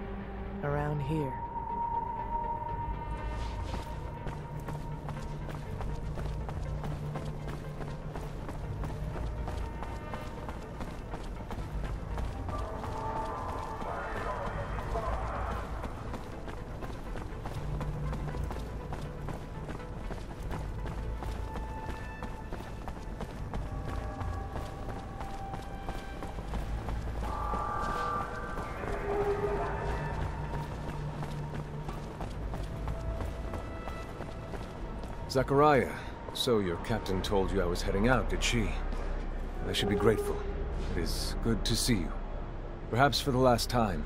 around here. Zachariah, so your captain told you I was heading out, did she? I should be grateful. It is good to see you. Perhaps for the last time.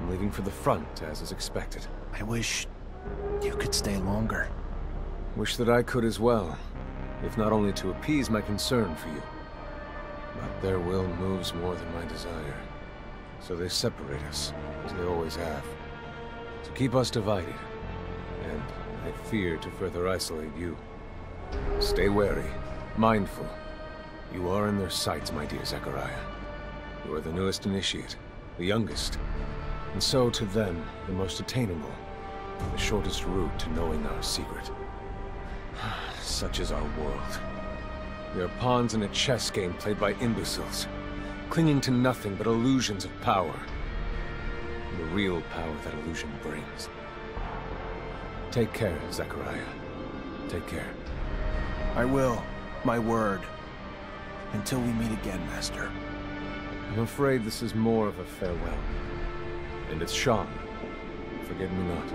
I'm leaving for the front, as is expected. I wish you could stay longer. Wish that I could as well, if not only to appease my concern for you. But their will moves more than my desire. So they separate us, as they always have. To keep us divided. And I fear to further isolate you. Stay wary, mindful. You are in their sights, my dear Zachariah. You are the newest initiate, the youngest. And so, to them, the most attainable. The shortest route to knowing our secret. Such is our world. We are pawns in a chess game played by imbeciles, clinging to nothing but illusions of power. And the real power that illusion brings. Take care, Zachariah. Take care. I will. My word. Until we meet again, Master. I'm afraid this is more of a farewell. And it's Sean. Forget me not.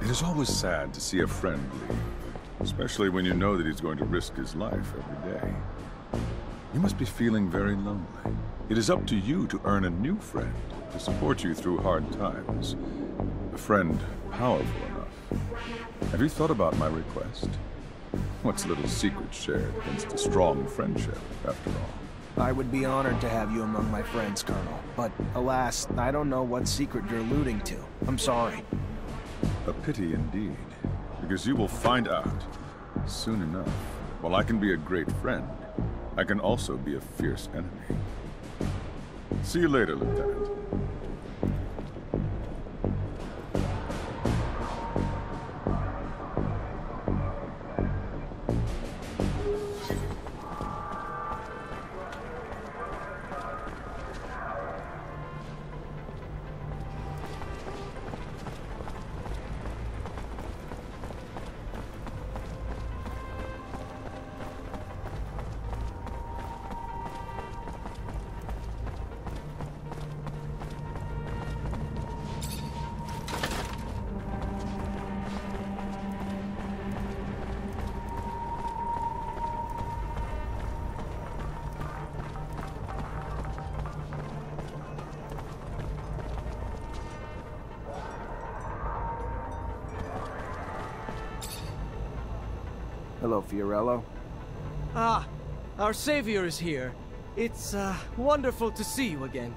It is always sad to see a friend leave. Especially when you know that he's going to risk his life every day. You must be feeling very lonely. It is up to you to earn a new friend to support you through hard times. A friend powerful enough. Have you thought about my request? What's little secret shared against a strong friendship, after all? I would be honored to have you among my friends, Colonel. But alas, I don't know what secret you're alluding to. I'm sorry. A pity indeed. Because you will find out soon enough. While I can be a great friend, I can also be a fierce enemy. See you later, Lieutenant. Hello, Fiorello. Ah, our savior is here. It's, wonderful to see you again.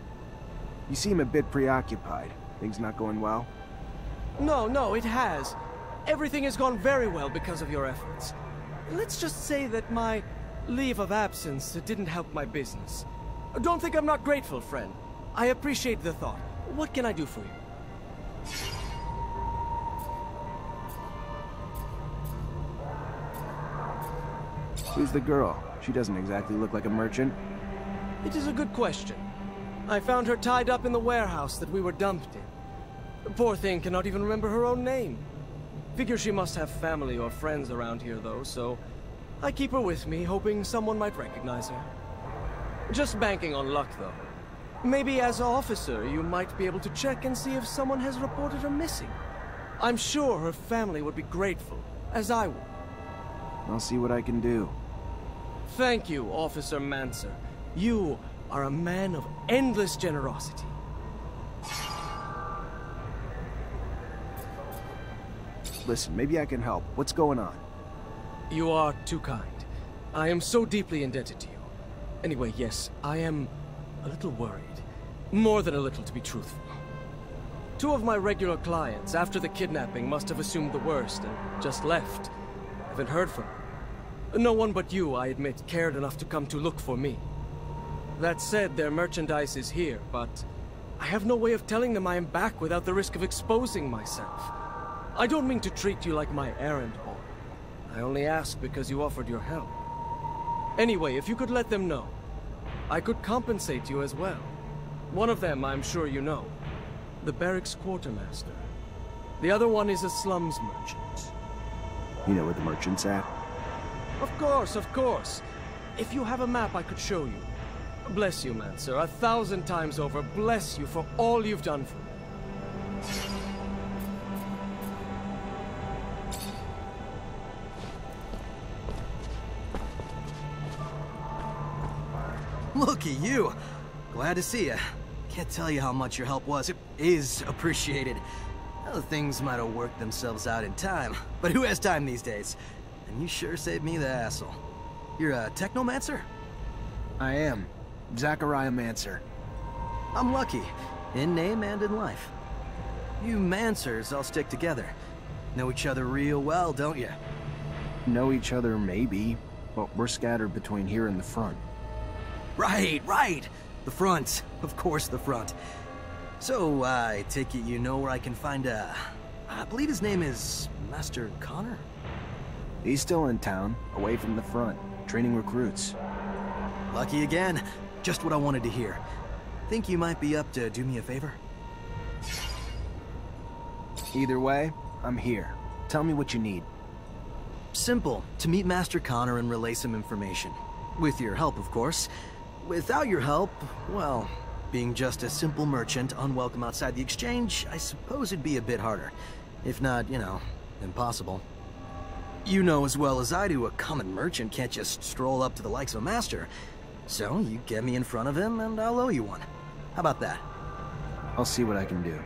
You seem a bit preoccupied. Things not going well? No, it has. Everything has gone very well because of your efforts. Let's just say that my leave of absence didn't help my business. Don't think I'm not grateful, friend. I appreciate the thought. What can I do for you? Who's the girl? She doesn't exactly look like a merchant. It is a good question. I found her tied up in the warehouse that we were dumped in. The poor thing cannot even remember her own name. Figure she must have family or friends around here, though, so I keep her with me, hoping someone might recognize her. Just banking on luck, though. Maybe as an officer, you might be able to check and see if someone has reported her missing. I'm sure her family would be grateful, as I would. I'll see what I can do. Thank you, Officer Mancer. You are a man of endless generosity. Listen, maybe I can help. What's going on? You are too kind. I am so deeply indebted to you. Anyway, yes, I am a little worried. More than a little, to be truthful. 2 of my regular clients, after the kidnapping, must have assumed the worst and just left. Haven't heard from them. No one but you, I admit, cared enough to come to look for me. That said, their merchandise is here, but I have no way of telling them I am back without the risk of exposing myself. I don't mean to treat you like my errand boy. I only ask because you offered your help. Anyway, if you could let them know, I could compensate you as well. One of them, I'm sure you know. The barracks quartermaster. The other one is a slums merchant. You know where the merchant's at? Of course, of course. If you have a map, I could show you. Bless you, Mancer. 1,000 times over, bless you for all you've done for me. Look at you. Glad to see you. Can't tell you how much your help was. It is appreciated. Other things might have worked themselves out in time, but who has time these days? And you sure saved me the hassle. You're a Technomancer? I am. Zachariah Mancer. I'm lucky, in name and in life. You Mancers all stick together. Know each other real well, don't you? Know each other, maybe, but we're scattered between here and the front. Right. The front. Of course, the front. So, I take it you know where I can find I believe his name is Master Connor? He's still in town, away from the front, training recruits. Lucky again. Just what I wanted to hear. Think you might be up to do me a favor? Either way, I'm here. Tell me what you need. Simple. To meet Master Connor and relay some information. With your help, of course. Without your help, well, being just a simple merchant, unwelcome outside the exchange, I suppose it'd be a bit harder. If not, you know, impossible. You know as well as I do, a common merchant can't just stroll up to the likes of a master. So, you get me in front of him, and I'll owe you one. How about that? I'll see what I can do.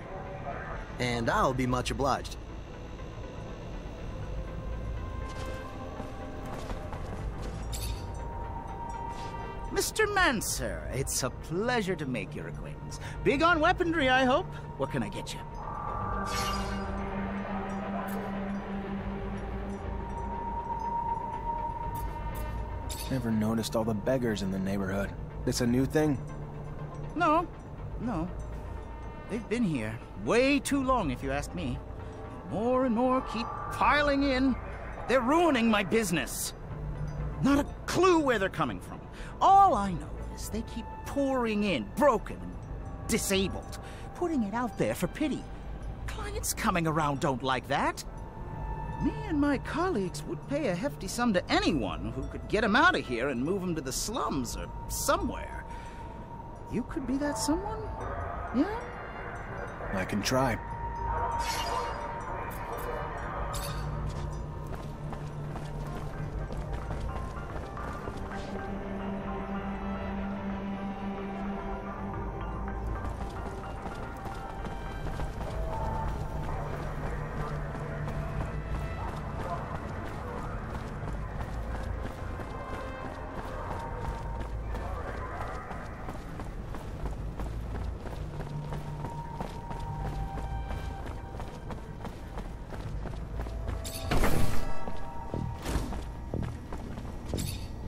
And I'll be much obliged. Mr. Mancer, it's a pleasure to make your acquaintance. Big on weaponry, I hope? What can I get you? Never noticed all the beggars in the neighborhood. This a new thing? No. They've been here way too long, if you ask me. More and more keep piling in. They're ruining my business. Not a clue where they're coming from. All I know is they keep pouring in, broken and disabled, putting it out there for pity. Clients coming around don't like that. Me and my colleagues would pay a hefty sum to anyone who could get them out of here and move them to the slums or somewhere. You could be that someone? Yeah? I can try.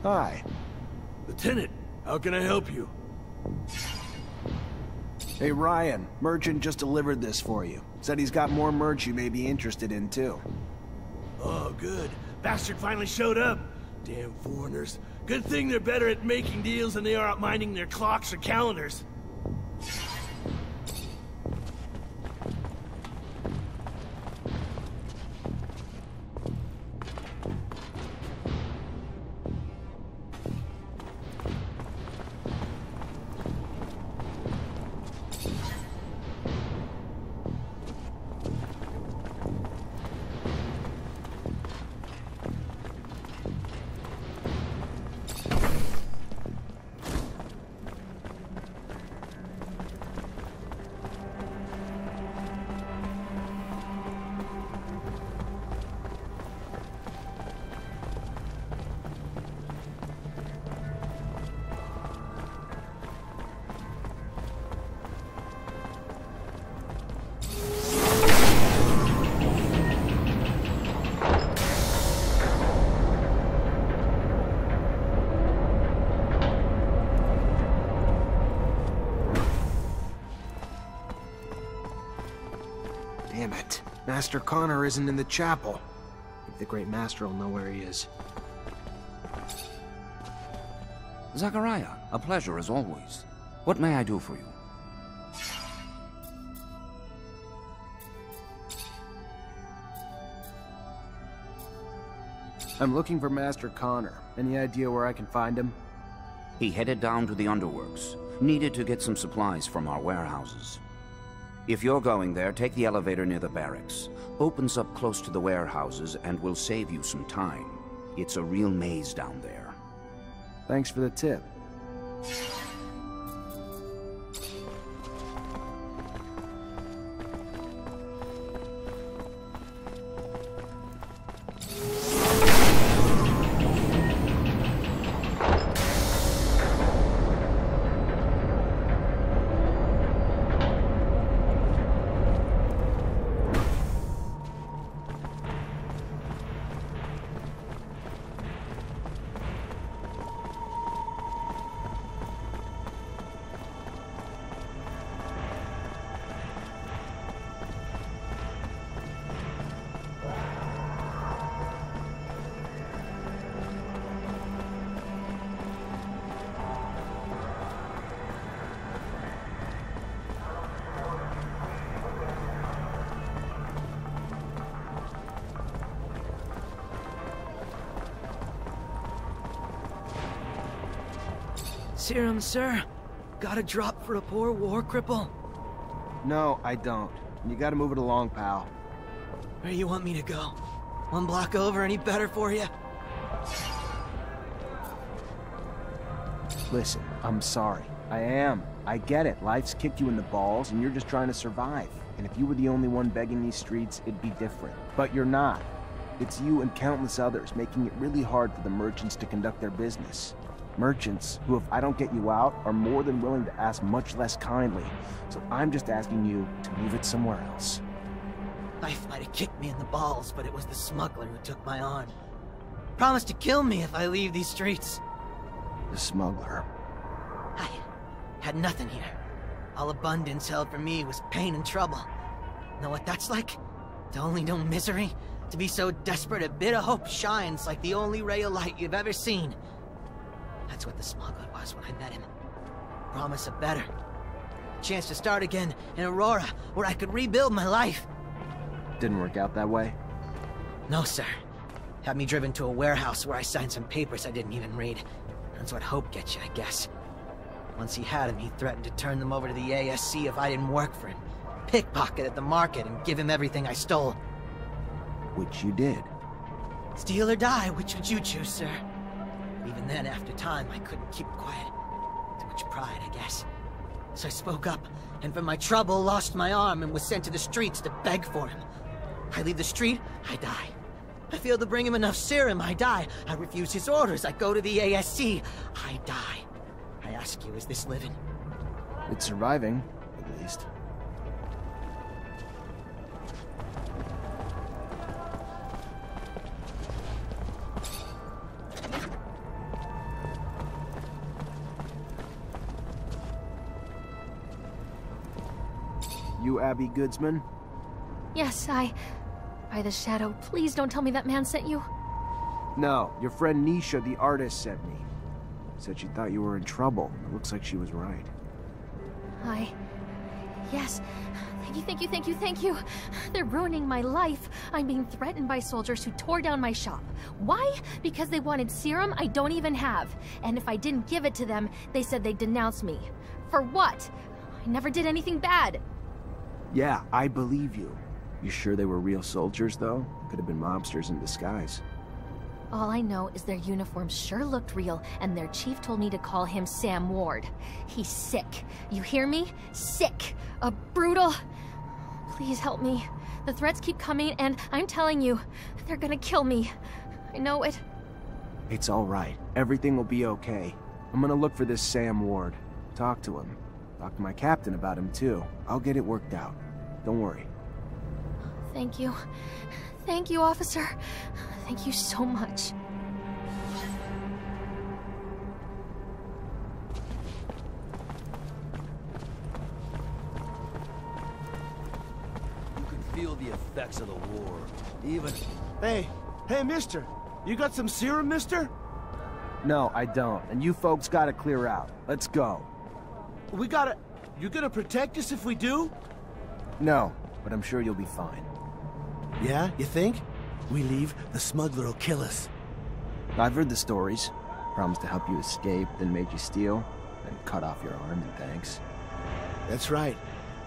Hi. Lieutenant, how can I help you? Hey Ryan, Merchant just delivered this for you. Said he's got more merch you may be interested in too. Oh, good. Bastard finally showed up. Damn foreigners. Good thing they're better at making deals than they are at minding their clocks or calendars. Damn it. Master Connor isn't in the chapel. Maybe the Great Master will know where he is. Zachariah, a pleasure as always. What may I do for you? I'm looking for Master Connor. Any idea where I can find him? He headed down to the underworks. Needed to get some supplies from our warehouses. If you're going there, take the elevator near the barracks. Opens up close to the warehouses and will save you some time. It's a real maze down there. Thanks for the tip. Serum, sir? Got a drop for a poor war cripple? No, I don't. You gotta move it along, pal. Where do you want me to go? One block over, any better for you? Listen, I'm sorry. I am. I get it. Life's kicked you in the balls, and you're just trying to survive. And if you were the only one begging these streets, it'd be different. But you're not. It's you and countless others making it really hard for the merchants to conduct their business. Merchants who, if I don't get you out, are more than willing to ask much less kindly. So I'm just asking you to move it somewhere else. Life might have kicked me in the balls, but it was the smuggler who took my arm. Promised to kill me if I leave these streets. The smuggler. I had nothing here. All abundance held for me was pain and trouble. Know what that's like? To only know misery? To be so desperate a bit of hope shines like the only ray of light you've ever seen. That's what the smuggler was when I met him. Promise of better. A chance to start again in Aurora, where I could rebuild my life. Didn't work out that way? No, sir. Had me driven to a warehouse where I signed some papers I didn't even read. That's what hope gets you, I guess. Once he had him, he threatened to turn them over to the ASC if I didn't work for him. Pickpocket at the market and give him everything I stole. Which you did. Steal or die, which would you choose, sir? Even then, after time, I couldn't keep quiet. Too much pride, I guess. So I spoke up, and for my trouble, lost my arm and was sent to the streets to beg for him. I leave the street, I die. I fail to bring him enough serum, I die. I refuse his orders, I go to the ASC, I die. I ask you, is this living? It's surviving, at least. You Abby Goodsman? Yes, By the Shadow, please don't tell me that man sent you. No, your friend Nisha, the artist, sent me. Said she thought you were in trouble. It looks like she was right. Yes. Thank you. They're ruining my life. I'm being threatened by soldiers who tore down my shop. Why? Because they wanted serum I don't even have. And if I didn't give it to them, they said they'd denounce me. For what? I never did anything bad. Yeah, I believe you. You sure they were real soldiers, though? Could have been mobsters in disguise. All I know is their uniforms sure looked real, and their chief told me to call him Sam Ward. He's sick. You hear me? Sick. A brutal... Please help me. The threats keep coming, and I'm telling you, they're gonna kill me. I know it. It's all right. Everything will be okay. I'm gonna look for this Sam Ward. Talk to him. Talk to my captain about him, too. I'll get it worked out. Don't worry. Thank you. Thank you, officer. Thank you so much. You can feel the effects of the war. Even... Hey, mister. You got some serum, mister? No, I don't. And you folks gotta clear out. Let's go. We gotta... You gonna protect us if we do? No, but I'm sure you'll be fine. Yeah, you think? We leave, the smuggler will kill us. I've heard the stories. Promised to help you escape, then made you steal, then cut off your arm in thanks. That's right.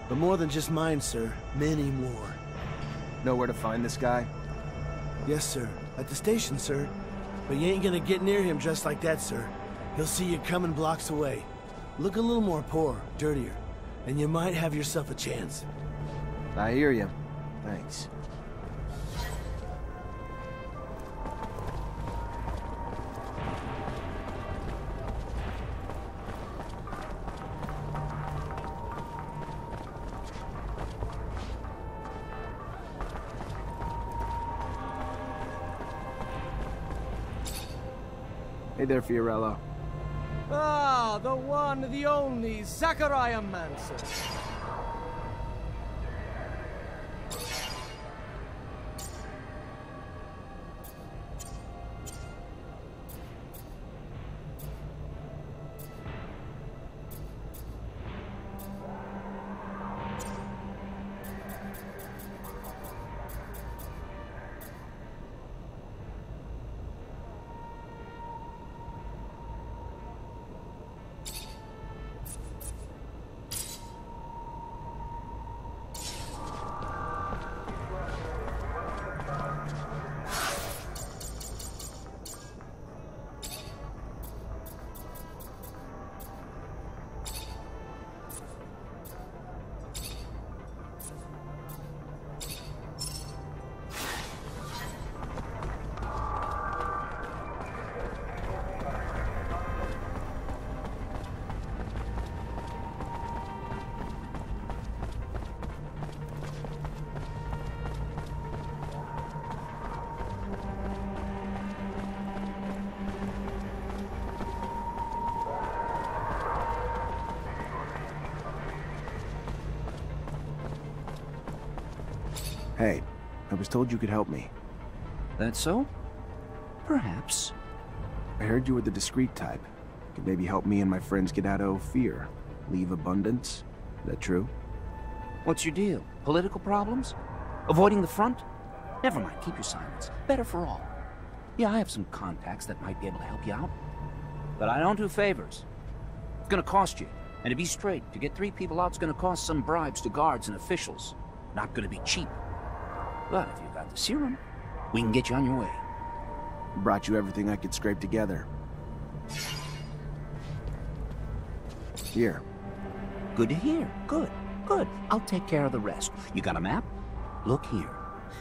But more than just mine, sir. Many more. Know where to find this guy? Yes, sir. At the station, sir. But you ain't gonna get near him just like that, sir. He'll see you coming blocks away. Look a little more poor, dirtier, and you might have yourself a chance. I hear you. Thanks. Hey there, Fiorello. Ah, the one, the only, Technomancer. Hey, I was told you could help me. That so? Perhaps. I heard you were the discreet type. Could maybe help me and my friends get out of fear. Leave abundance. Is that true? What's your deal? Political problems? Avoiding the front? Never mind, keep your silence. Better for all. Yeah, I have some contacts that might be able to help you out. But I don't do favors. It's gonna cost you. And to be straight, to get 3 people out is gonna cost some bribes to guards and officials. Not gonna be cheap. But if you got the serum, we can get you on your way. Brought you everything I could scrape together. Here. Good to hear. Good. Good. I'll take care of the rest. You got a map? Look here.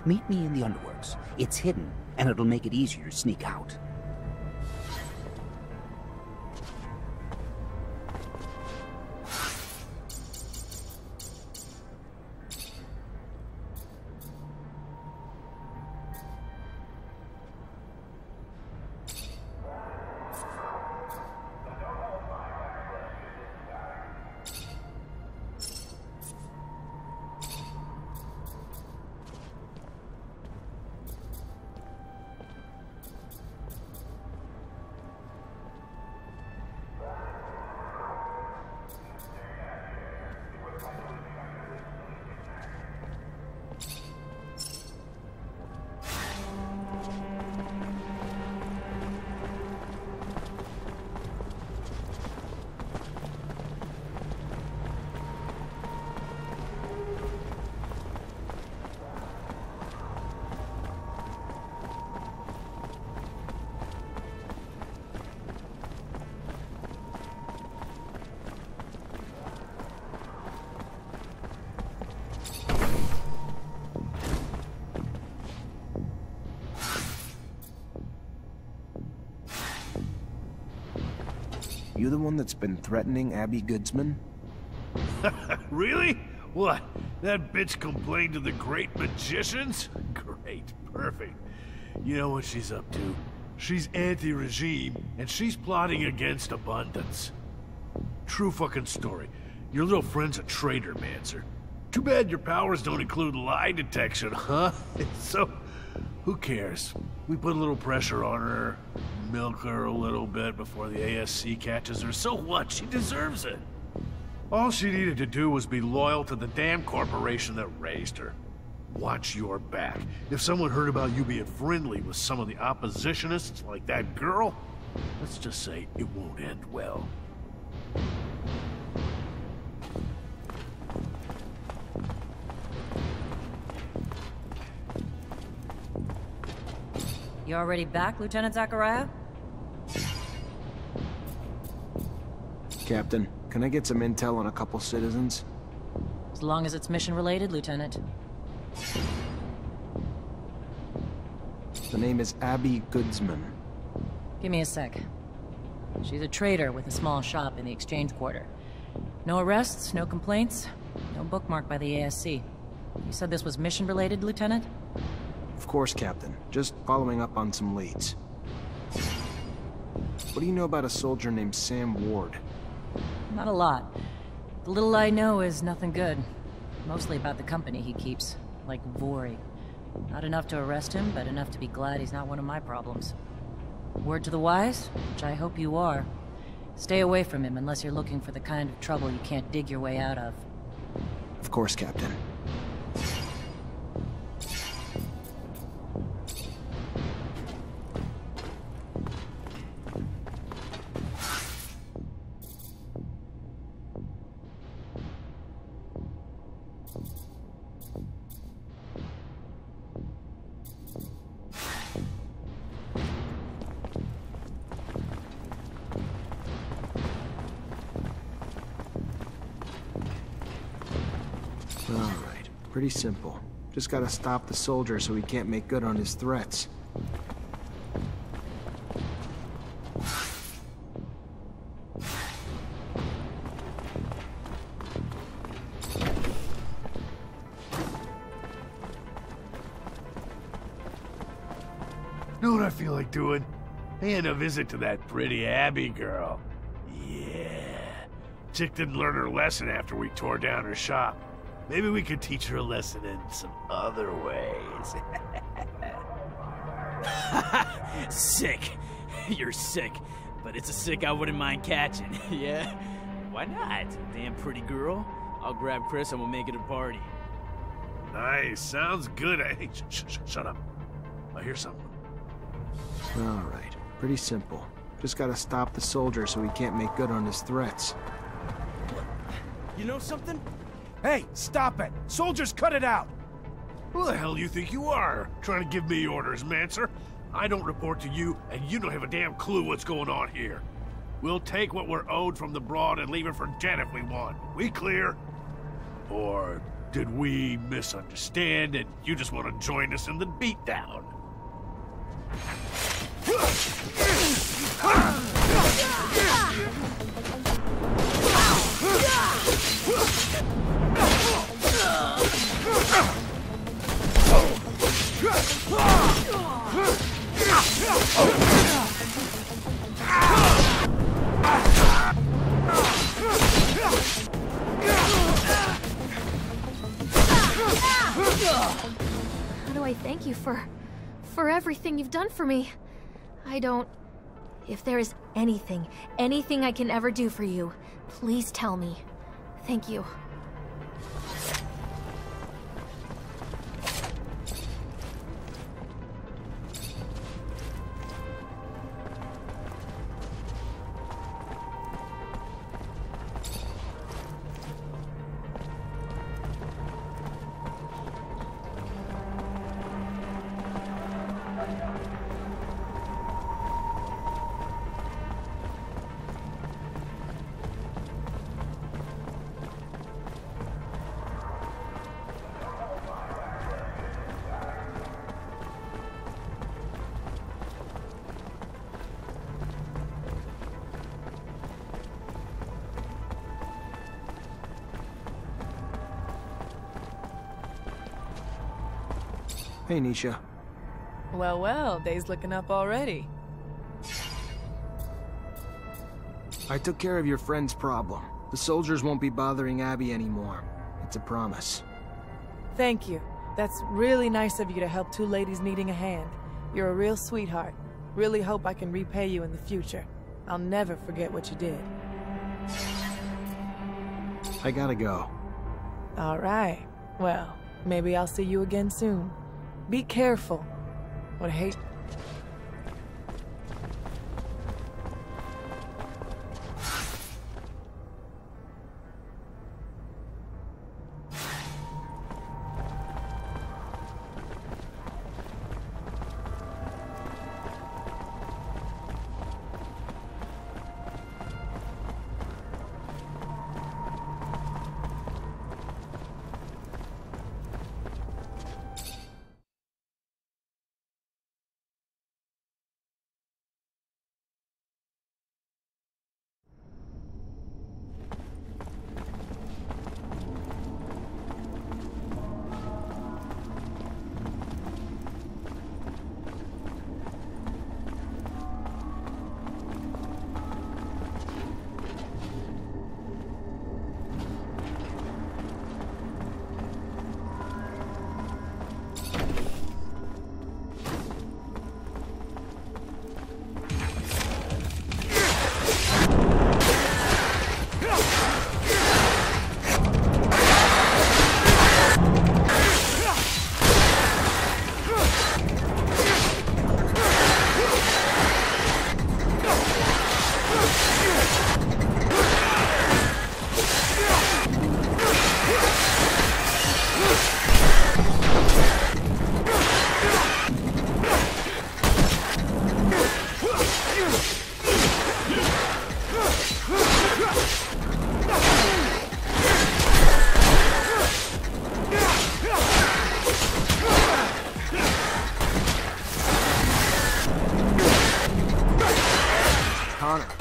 Meet me in the underworks. It's hidden, and it'll make it easier to sneak out. You the one that's been threatening Abby Goodsman? Really? What? That bitch complained to the great magicians? Great, perfect. You know what she's up to. She's anti-regime, and she's plotting against abundance. True fucking story. Your little friend's a traitor, Mancer. Too bad your powers don't include lie detection, huh? So, who cares? We put a little pressure on her, milk her a little bit before the ASC catches her. So what? She deserves it. All she needed to do was be loyal to the damn corporation that raised her. Watch your back. If someone heard about you being friendly with some of the oppositionists like that girl, let's just say it won't end well. You already back, Lieutenant Zachariah? Captain, can I get some intel on a couple citizens? As long as it's mission-related, Lieutenant. The name is Abby Goodsman. Give me a sec. She's a trader with a small shop in the Exchange Quarter. No arrests, no complaints, no bookmark by the ASC. You said this was mission-related, Lieutenant? Of course, Captain. Just following up on some leads. What do you know about a soldier named Sam Ward? Not a lot. The little I know is nothing good. Mostly about the company he keeps, like Vori. Not enough to arrest him, but enough to be glad he's not one of my problems. Word to the wise, which I hope you are. Stay away from him unless you're looking for the kind of trouble you can't dig your way out of. Of course, Captain. Alright, pretty simple. Just gotta stop the soldier so he can't make good on his threats. Know what I feel like doing? Paying a visit to that pretty Abby girl. Yeah. Chick didn't learn her lesson after we tore down her shop. Maybe we could teach her a lesson in some other ways. Sick. You're sick. But it's a sick I wouldn't mind catching, yeah? Why not? Damn pretty girl. I'll grab Chris and we'll make it a party. Nice. Sounds good. Hey, shut up. I hear something. Alright, pretty simple. Just gotta stop the soldier so he can't make good on his threats. You know something? Hey, stop it! Soldiers, cut it out! Who the hell do you think you are? Trying to give me orders, Mancer? I don't report to you, and you don't have a damn clue what's going on here. We'll take what we're owed from the Broad and leave it for Jen if we want. We clear? Or did we misunderstand and you just want to join us in the beatdown? How do I thank you for everything you've done for me? I don't... If there is anything I can ever do for you, please tell me. Thank you. Hey, Nisha. Well, well, day's looking up already. I took care of your friend's problem. The soldiers won't be bothering Abby anymore. It's a promise. Thank you. That's really nice of you to help two ladies needing a hand. You're a real sweetheart. Really hope I can repay you in the future. I'll never forget what you did. I gotta go. All right. Well, maybe I'll see you again soon. Be careful. Would hate...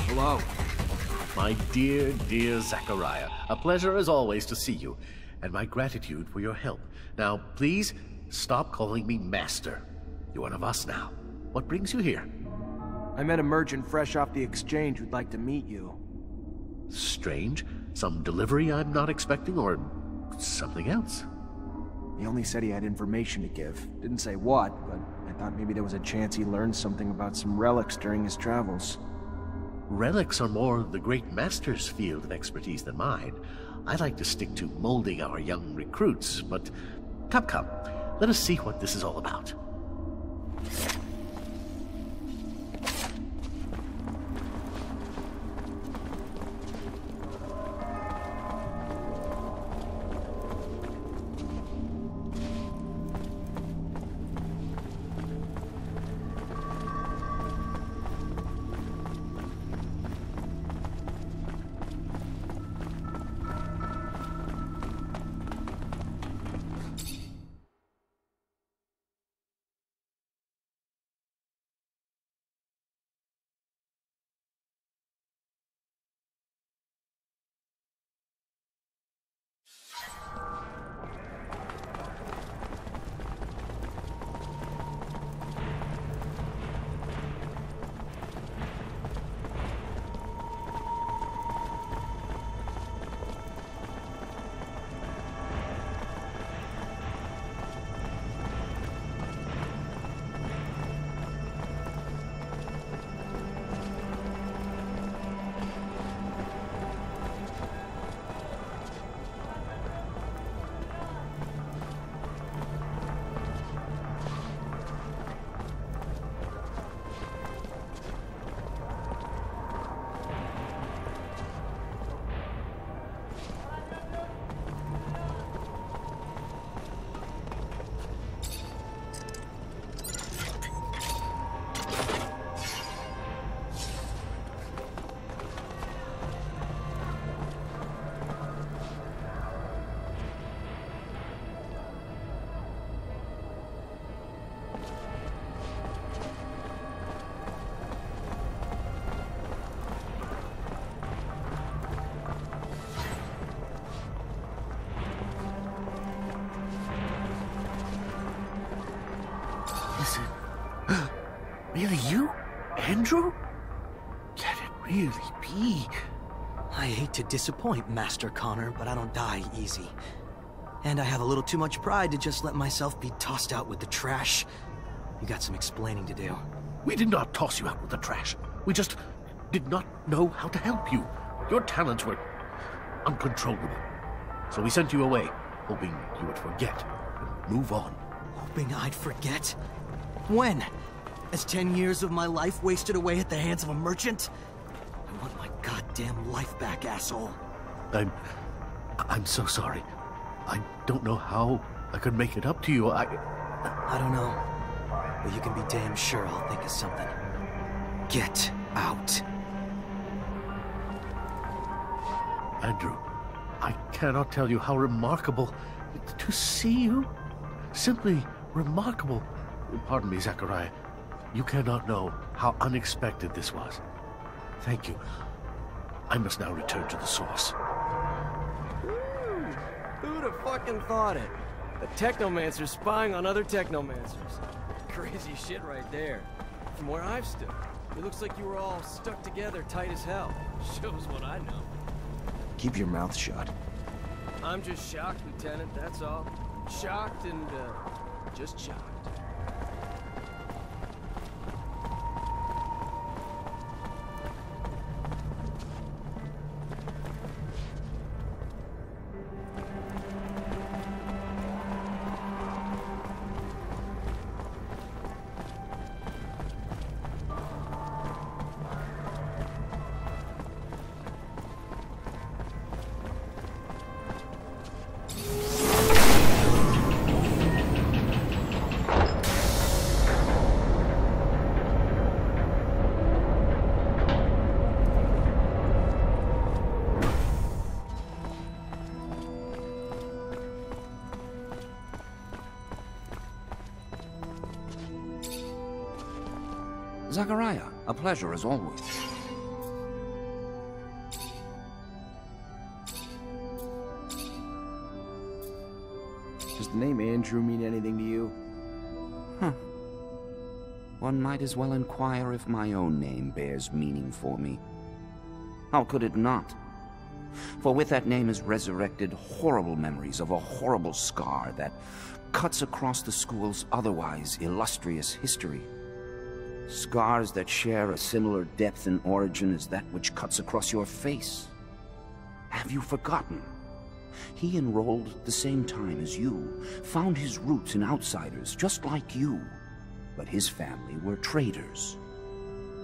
Hello. My dear, dear Zachariah, a pleasure as always to see you, and my gratitude for your help. Now, please, stop calling me Master. You're one of us now. What brings you here? I met a merchant fresh off the exchange who'd like to meet you. Strange. Some delivery I'm not expecting, or something else? He only said he had information to give. Didn't say what, but I thought maybe there was a chance he learned something about some relics during his travels. Relics are more the great master's field of expertise than mine. I like to stick to molding our young recruits, but come, let us see what this is all about. really be? I hate to disappoint, Master Connor, but I don't die easy. And I have a little too much pride to just let myself be tossed out with the trash. You got some explaining to do. We did not toss you out with the trash. We just did not know how to help you. Your talents were uncontrollable. So we sent you away, hoping you would forget and move on. Hoping I'd forget? When? As 10 years of my life wasted away at the hands of a merchant? I want my goddamn life back, asshole. I'm so sorry. I don't know how I could make it up to you. I don't know. But you can be damn sure I'll think of something. Get out. Andrew, I cannot tell you how remarkable to see you. Simply remarkable. Pardon me, Zachariah. You cannot know how unexpected this was. Thank you. I must now return to the source. Who'd have fucking thought it? A Technomancer spying on other Technomancers. Crazy shit right there. From where I've stood, it looks like you were all stuck together tight as hell. Shows what I know. Keep your mouth shut. I'm just shocked, Lieutenant, that's all. Shocked and, just shocked. Zachariah, a pleasure as always. Does the name Andrew mean anything to you? Huh. One might as well inquire if my own name bears meaning for me. How could it not? For with that name is resurrected horrible memories of a horrible scar that cuts across the school's otherwise illustrious history. Scars that share a similar depth and origin as that which cuts across your face. Have you forgotten? He enrolled at the same time as you, found his roots in outsiders just like you, but his family were traders.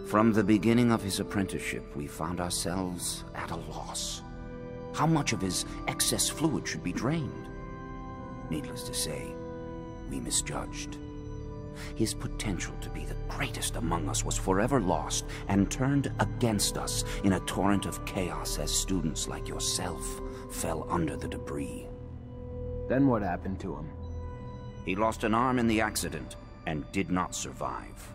From the beginning of his apprenticeship, we found ourselves at a loss. How much of his excess fluid should be drained? Needless to say, we misjudged. His potential to be the greatest among us was forever lost and turned against us in a torrent of chaos as students like yourself fell under the debris. Then what happened to him? He lost an arm in the accident and did not survive.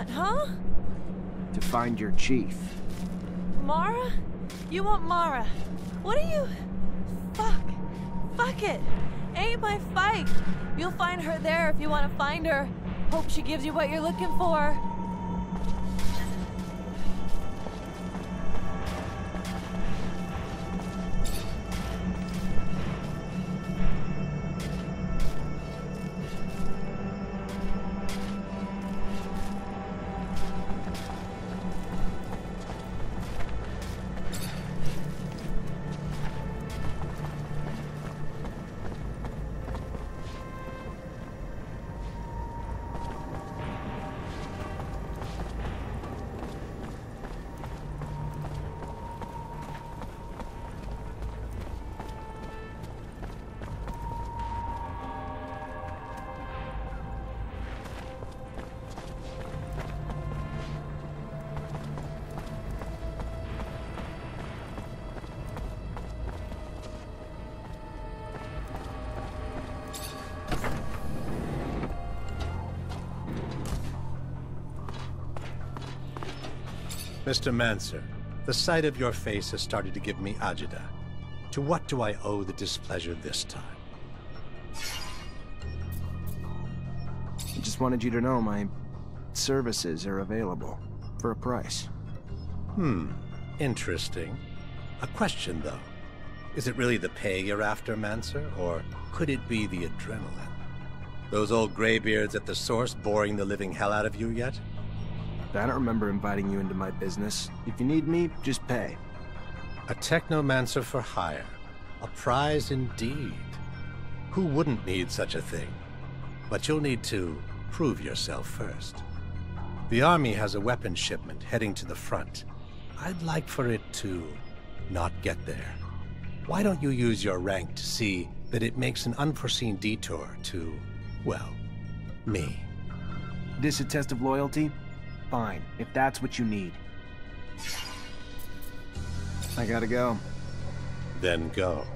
want, huh? To find your chief. Mara? You want Mara? What are you... Fuck it. Ain't my fight. You'll find her there if you want to find her. Hope she gives you what you're looking for. Mr. Mancer, the sight of your face has started to give me agita. To what do I owe the displeasure this time? I just wanted you to know my services are available for a price. Interesting. A question, though. Is it really the pay you're after, Mancer, or could it be the adrenaline? Those old graybeards at the source boring the living hell out of you yet? I don't remember inviting you into my business. If you need me, just pay. A Technomancer for hire. A prize indeed. Who wouldn't need such a thing? But you'll need to prove yourself first. The Army has a weapons shipment heading to the front. I'd like for it to not get there. Why don't you use your rank to see that it makes an unforeseen detour to, well, me? This a test of loyalty? Fine, if that's what you need. I gotta go. Then go.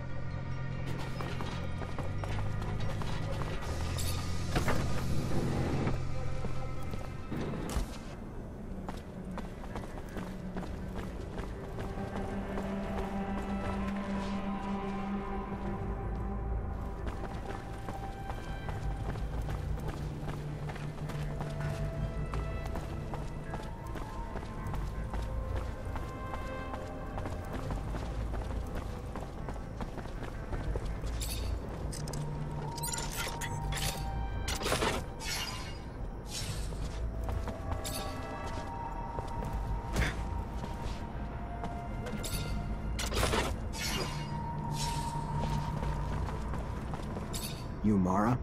You Mara?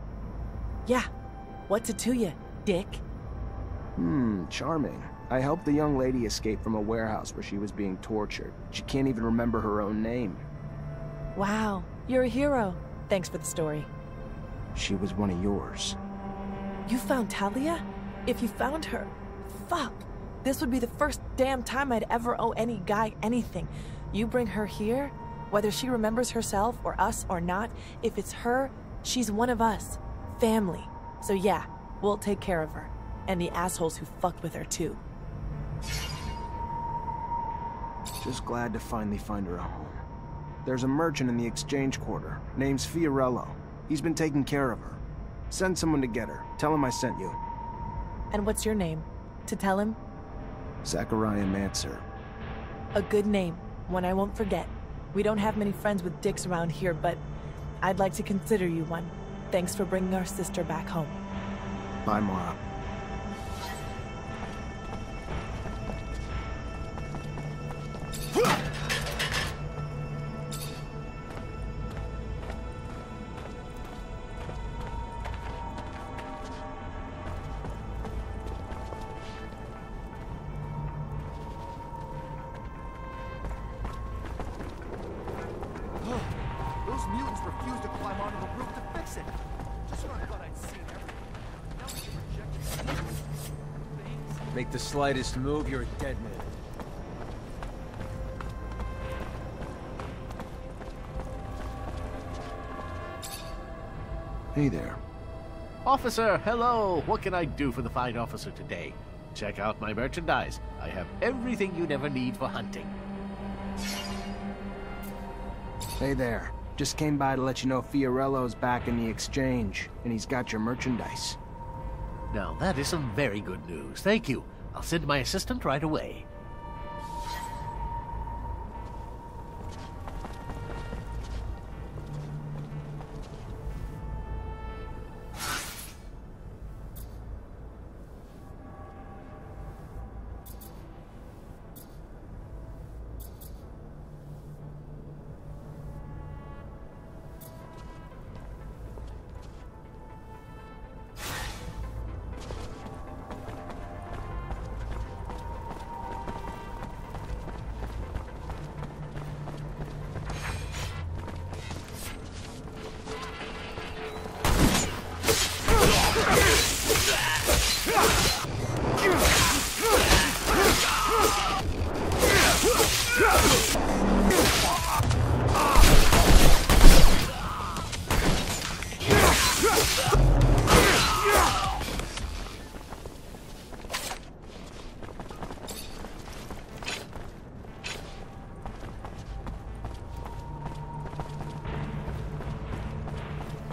Yeah. What's it to you, dick? Charming. I helped the young lady escape from a warehouse where she was being tortured. She can't even remember her own name. Wow, you're a hero. Thanks for the story. She was one of yours. You found Talia? If you found her, fuck. This would be the first damn time I'd ever owe any guy anything. You bring her here, whether she remembers herself or us or not, if it's her, she's one of us. Family. So yeah, we'll take care of her. And the assholes who fucked with her too. Just glad to finally find her a home. There's a merchant in the exchange quarter. Name's Fiorello. He's been taking care of her. Send someone to get her. Tell him I sent you. And what's your name? To tell him? Zachariah Mancer. A good name. One I won't forget. We don't have many friends with dicks around here, but I'd like to consider you one. Thanks for bringing our sister back home. Bye, Mara. Those mutants refused to climb onto the roof to fix it. Just when I thought I'd seen everything. Now we get rejected. Make the slightest move, you're a dead man. Hey there. Officer, hello! What can I do for the fine officer today? check out my merchandise. I have everything you'd ever need for hunting. Hey there. Just came by to let you know Fiorello's back in the exchange, and he's got your merchandise. Now that is some very good news. Thank you. I'll send my assistant right away.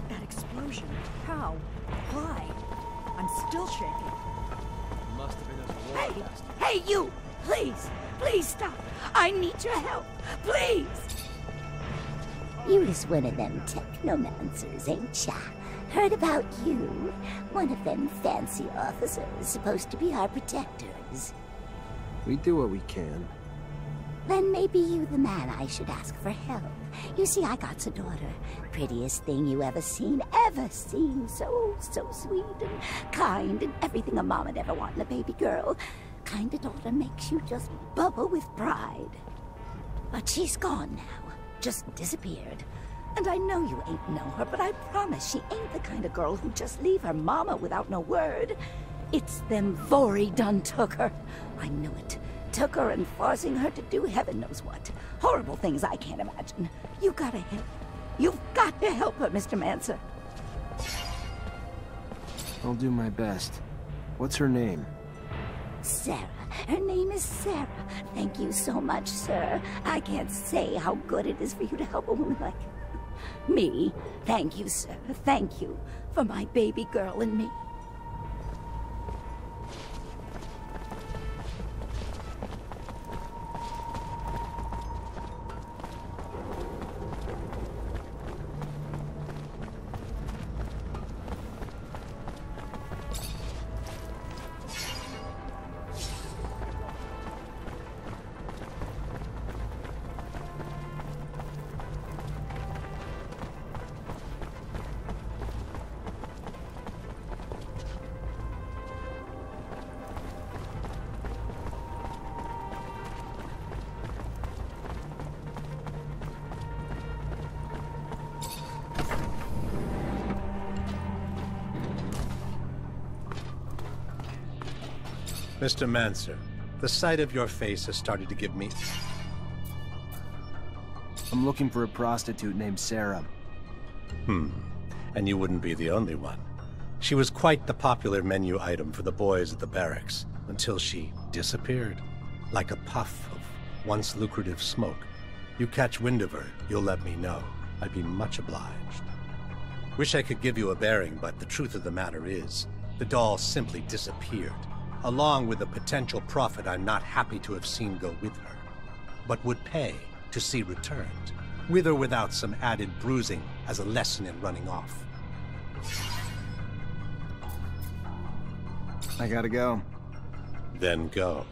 That explosion. How? Why? I'm still shaking. Must have been those Hey! Hey, you! Please! Please stop! I need your help! Please! You was one of them Technomancers, ain't ya? Heard about you. One of them fancy officers supposed to be our protectors. We do what we can. Then maybe you the man I should ask for help. You see, I got a daughter. Prettiest thing you ever seen, ever seen. So sweet and kind and everything a mom'd ever want in a baby girl. Kind of daughter makes you just bubble with pride. But she's gone now. Just disappeared. And I know you ain't know her, but I promise she ain't the kind of girl who'd just leave her mama without no word. It's them Vori done took her. I knew it. Took her and forcing her to do heaven knows what. Horrible things I can't imagine. You gotta help. You've got to help her, Mr. Mancer. I'll do my best. What's her name? Sarah. Her name is Sarah. Thank you so much, sir. I can't say how good it is for you to help a woman like me. Thank you, sir. Thank you for my baby girl and me. Mr. Mancer, the sight of your face has started to give me... I'm looking for a prostitute named Sarah. And you wouldn't be the only one. She was quite the popular menu item for the boys at the barracks, until she disappeared. Like a puff of once lucrative smoke. You catch wind of her, you'll let me know. I'd be much obliged. Wish I could give you a bearing, but the truth of the matter is, the doll simply disappeared. Along with the potential profit I'm not happy to have seen go with her, but would pay to see returned, with or without some added bruising as a lesson in running off. I gotta go. Then go.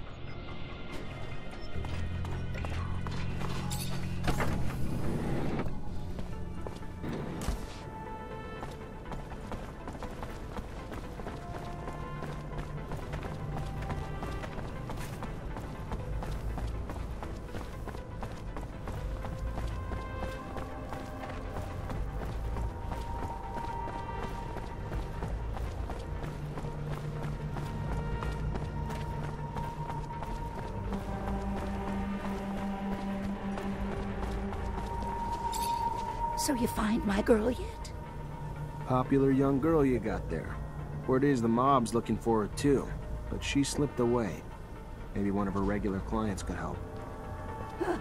So you find my girl yet? Popular young girl you got there. Word is the mob's looking for her too. but she slipped away. Maybe one of her regular clients could help. Huh.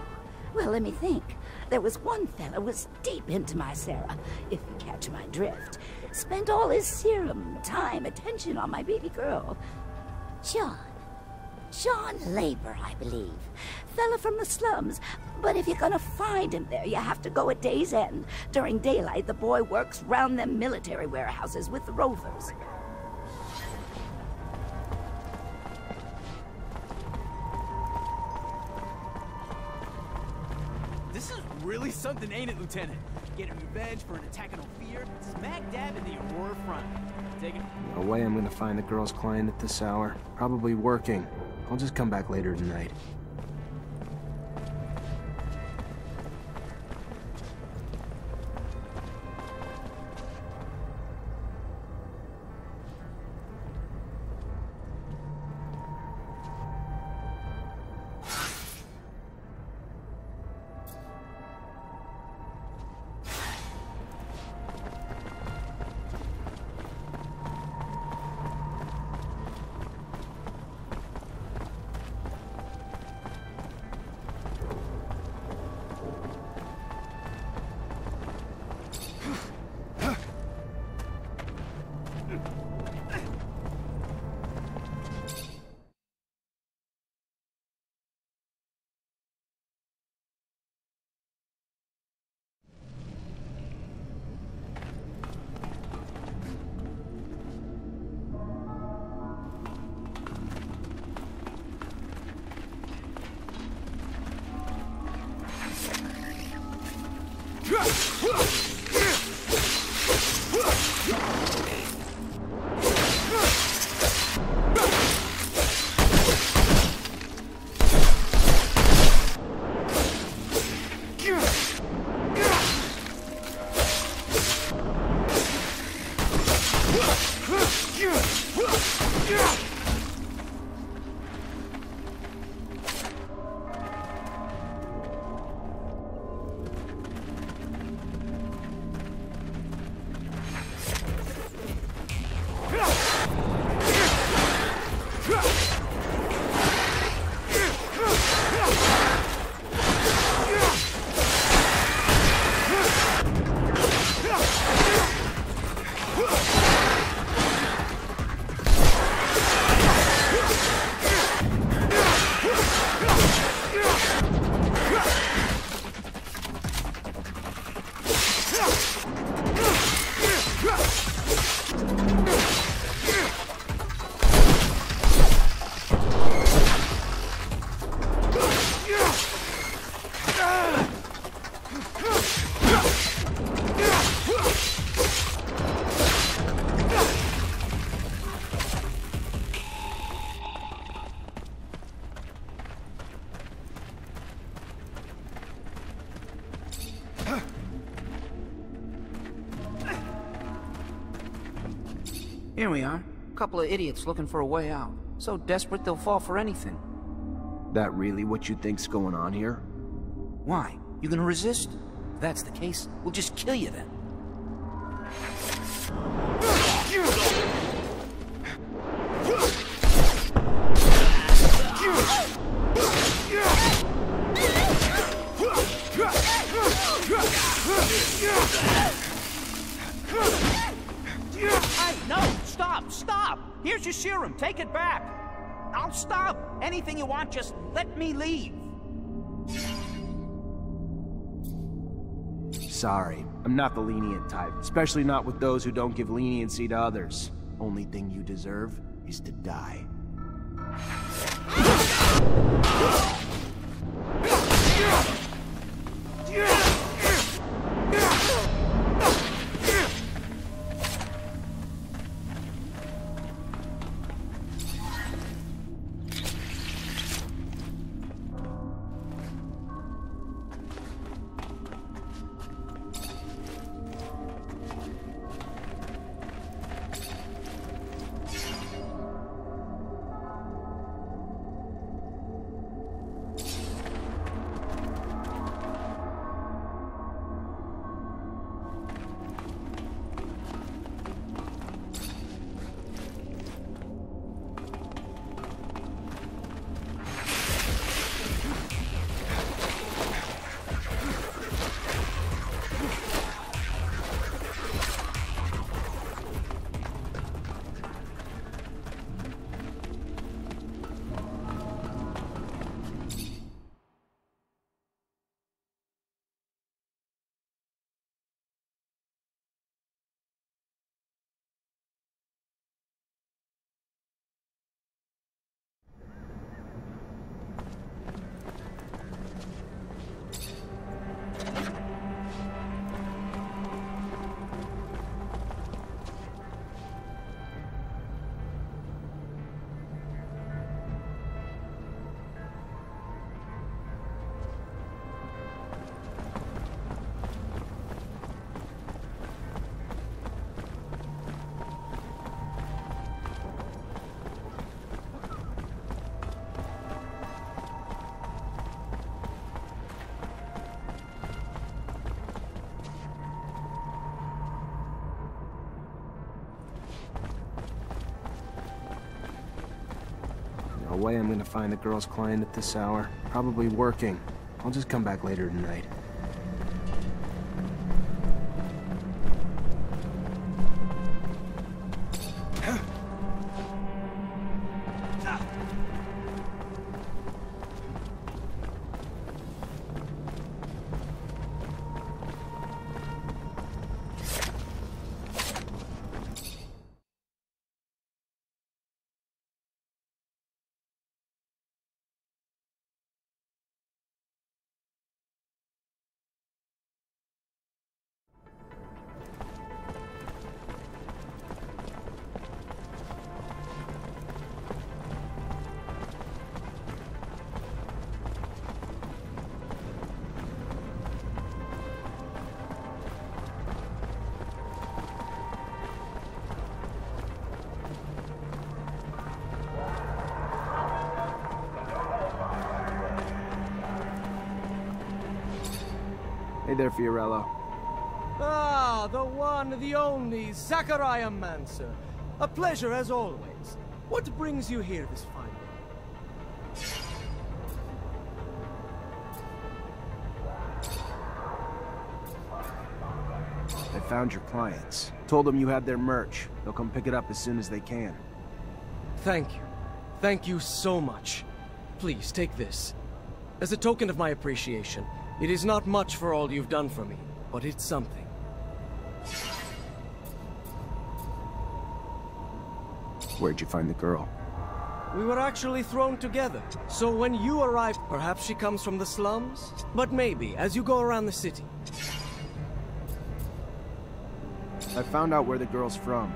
Well, let me think. There was one fella was deep into my Sarah, if you catch my drift. Spent all his serum, time, attention on my baby girl. John Labor, I believe. Fella from the slums. But if you're gonna find him there, you have to go at day's end. During daylight, the boy works round them military warehouses with the rovers. This is really something, ain't it, Lieutenant? Getting revenge for an attack on Ophir, smack dab in the Aurora front. Take it. No way I'm gonna find the girl's client at this hour. Probably working. I'll just come back later tonight. Here we are. A couple of idiots looking for a way out. So desperate they'll fall for anything. That really what you think's going on here? Why? You gonna resist? If that's the case, we'll just kill you then. Hey, no! Stop! Stop! Here's your serum. Take it back. I'll stop. Anything you want, just let me leave. Sorry, I'm not the lenient type, especially not with those who don't give leniency to others. Only thing you deserve is to die. way I'm gonna find the girl's client at this hour. Probably working. I'll just come back later tonight. Hey there, Fiorello. Ah, the one, the only, Technomancer. A pleasure as always. What brings you here this fine day? I found your clients. Told them you had their merch. They'll come pick it up as soon as they can. Thank you. Thank you so much. Please, take this. As a token of my appreciation, it is not much for all you've done for me, but it's something. Where'd you find the girl? We were actually thrown together. So when you arrived, perhaps she comes from the slums? But maybe, as you go around the city. I found out where the girl's from.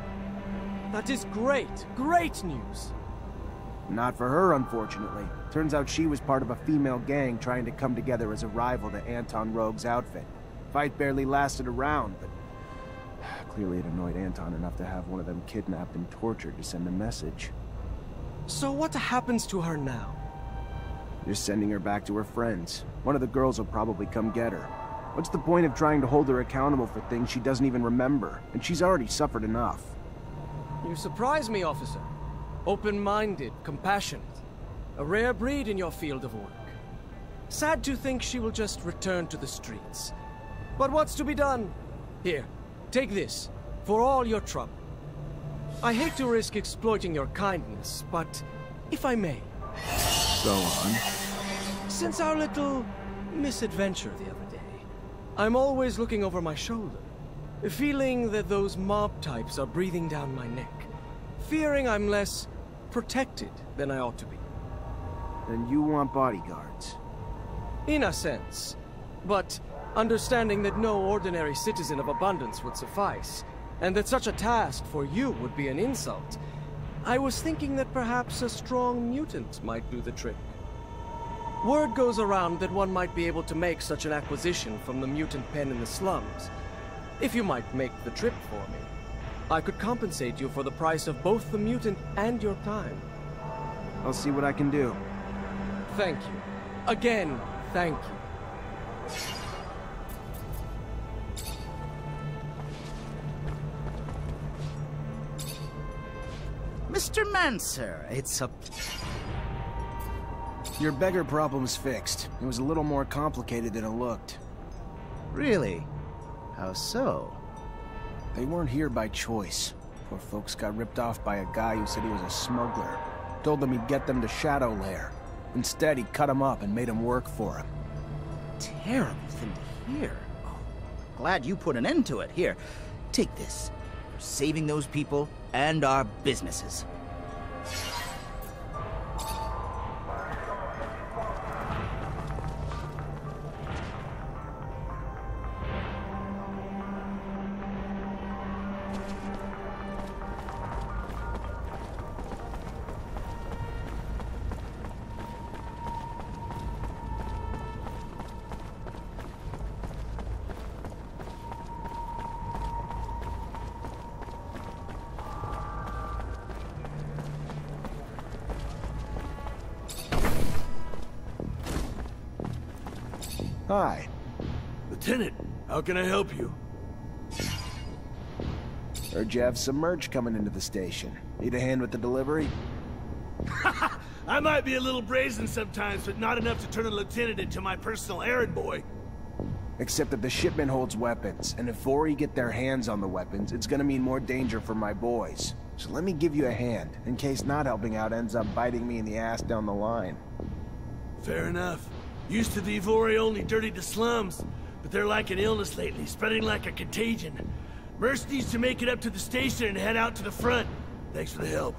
That is great. Great news. Not for her, unfortunately. Turns out she was part of a female gang trying to come together as a rival to Anton Rogue's outfit. Fight barely lasted a round, but clearly it annoyed Anton enough to have one of them kidnapped and tortured to send a message. So what happens to her now? Just sending her back to her friends. One of the girls will probably come get her. What's the point of trying to hold her accountable for things she doesn't even remember? And she's already suffered enough. You surprise me, officer. Open-minded, compassionate. A rare breed in your field of work. Sad to think she will just return to the streets. But what's to be done? Here, take this, for all your trouble. I hate to risk exploiting your kindness, but if I may. Go on. Since our little misadventure the other day, I'm always looking over my shoulder, feeling that those mob types are breathing down my neck, fearing I'm less protected than I ought to be. Then you want bodyguards? In a sense. But understanding that no ordinary citizen of abundance would suffice, and that such a task for you would be an insult, I was thinking that perhaps a strong mutant might do the trick. Word goes around that one might be able to make such an acquisition from the mutant pen in the slums. If you might make the trip for me, I could compensate you for the price of both the mutant and your time. I'll see what I can do. Thank you. Again, thank you. Mr. Mancer, it's a... Your beggar problem's fixed. It was a little more complicated than it looked. Really? How so? They weren't here by choice. Poor folks got ripped off by a guy who said he was a smuggler. Told them he'd get them to Shadow Lair. Instead, he cut them up and made them work for him. Terrible thing to hear. Oh, glad you put an end to it. Here, take this. You're saving those people and our businesses. Hi. Lieutenant, how can I help you? Heard you have some merch coming into the station. Need a hand with the delivery? I might be a little brazen sometimes, but not enough to turn a lieutenant into my personal errand boy. Except that the shipment holds weapons, and if Vori get their hands on the weapons, it's gonna mean more danger for my boys. So let me give you a hand, in case not helping out ends up biting me in the ass down the line. Fair enough. Used to be Vori only dirtied the slums, but they're like an illness lately, spreading like a contagion. Merce needs to make it up to the station and head out to the front. Thanks for the help.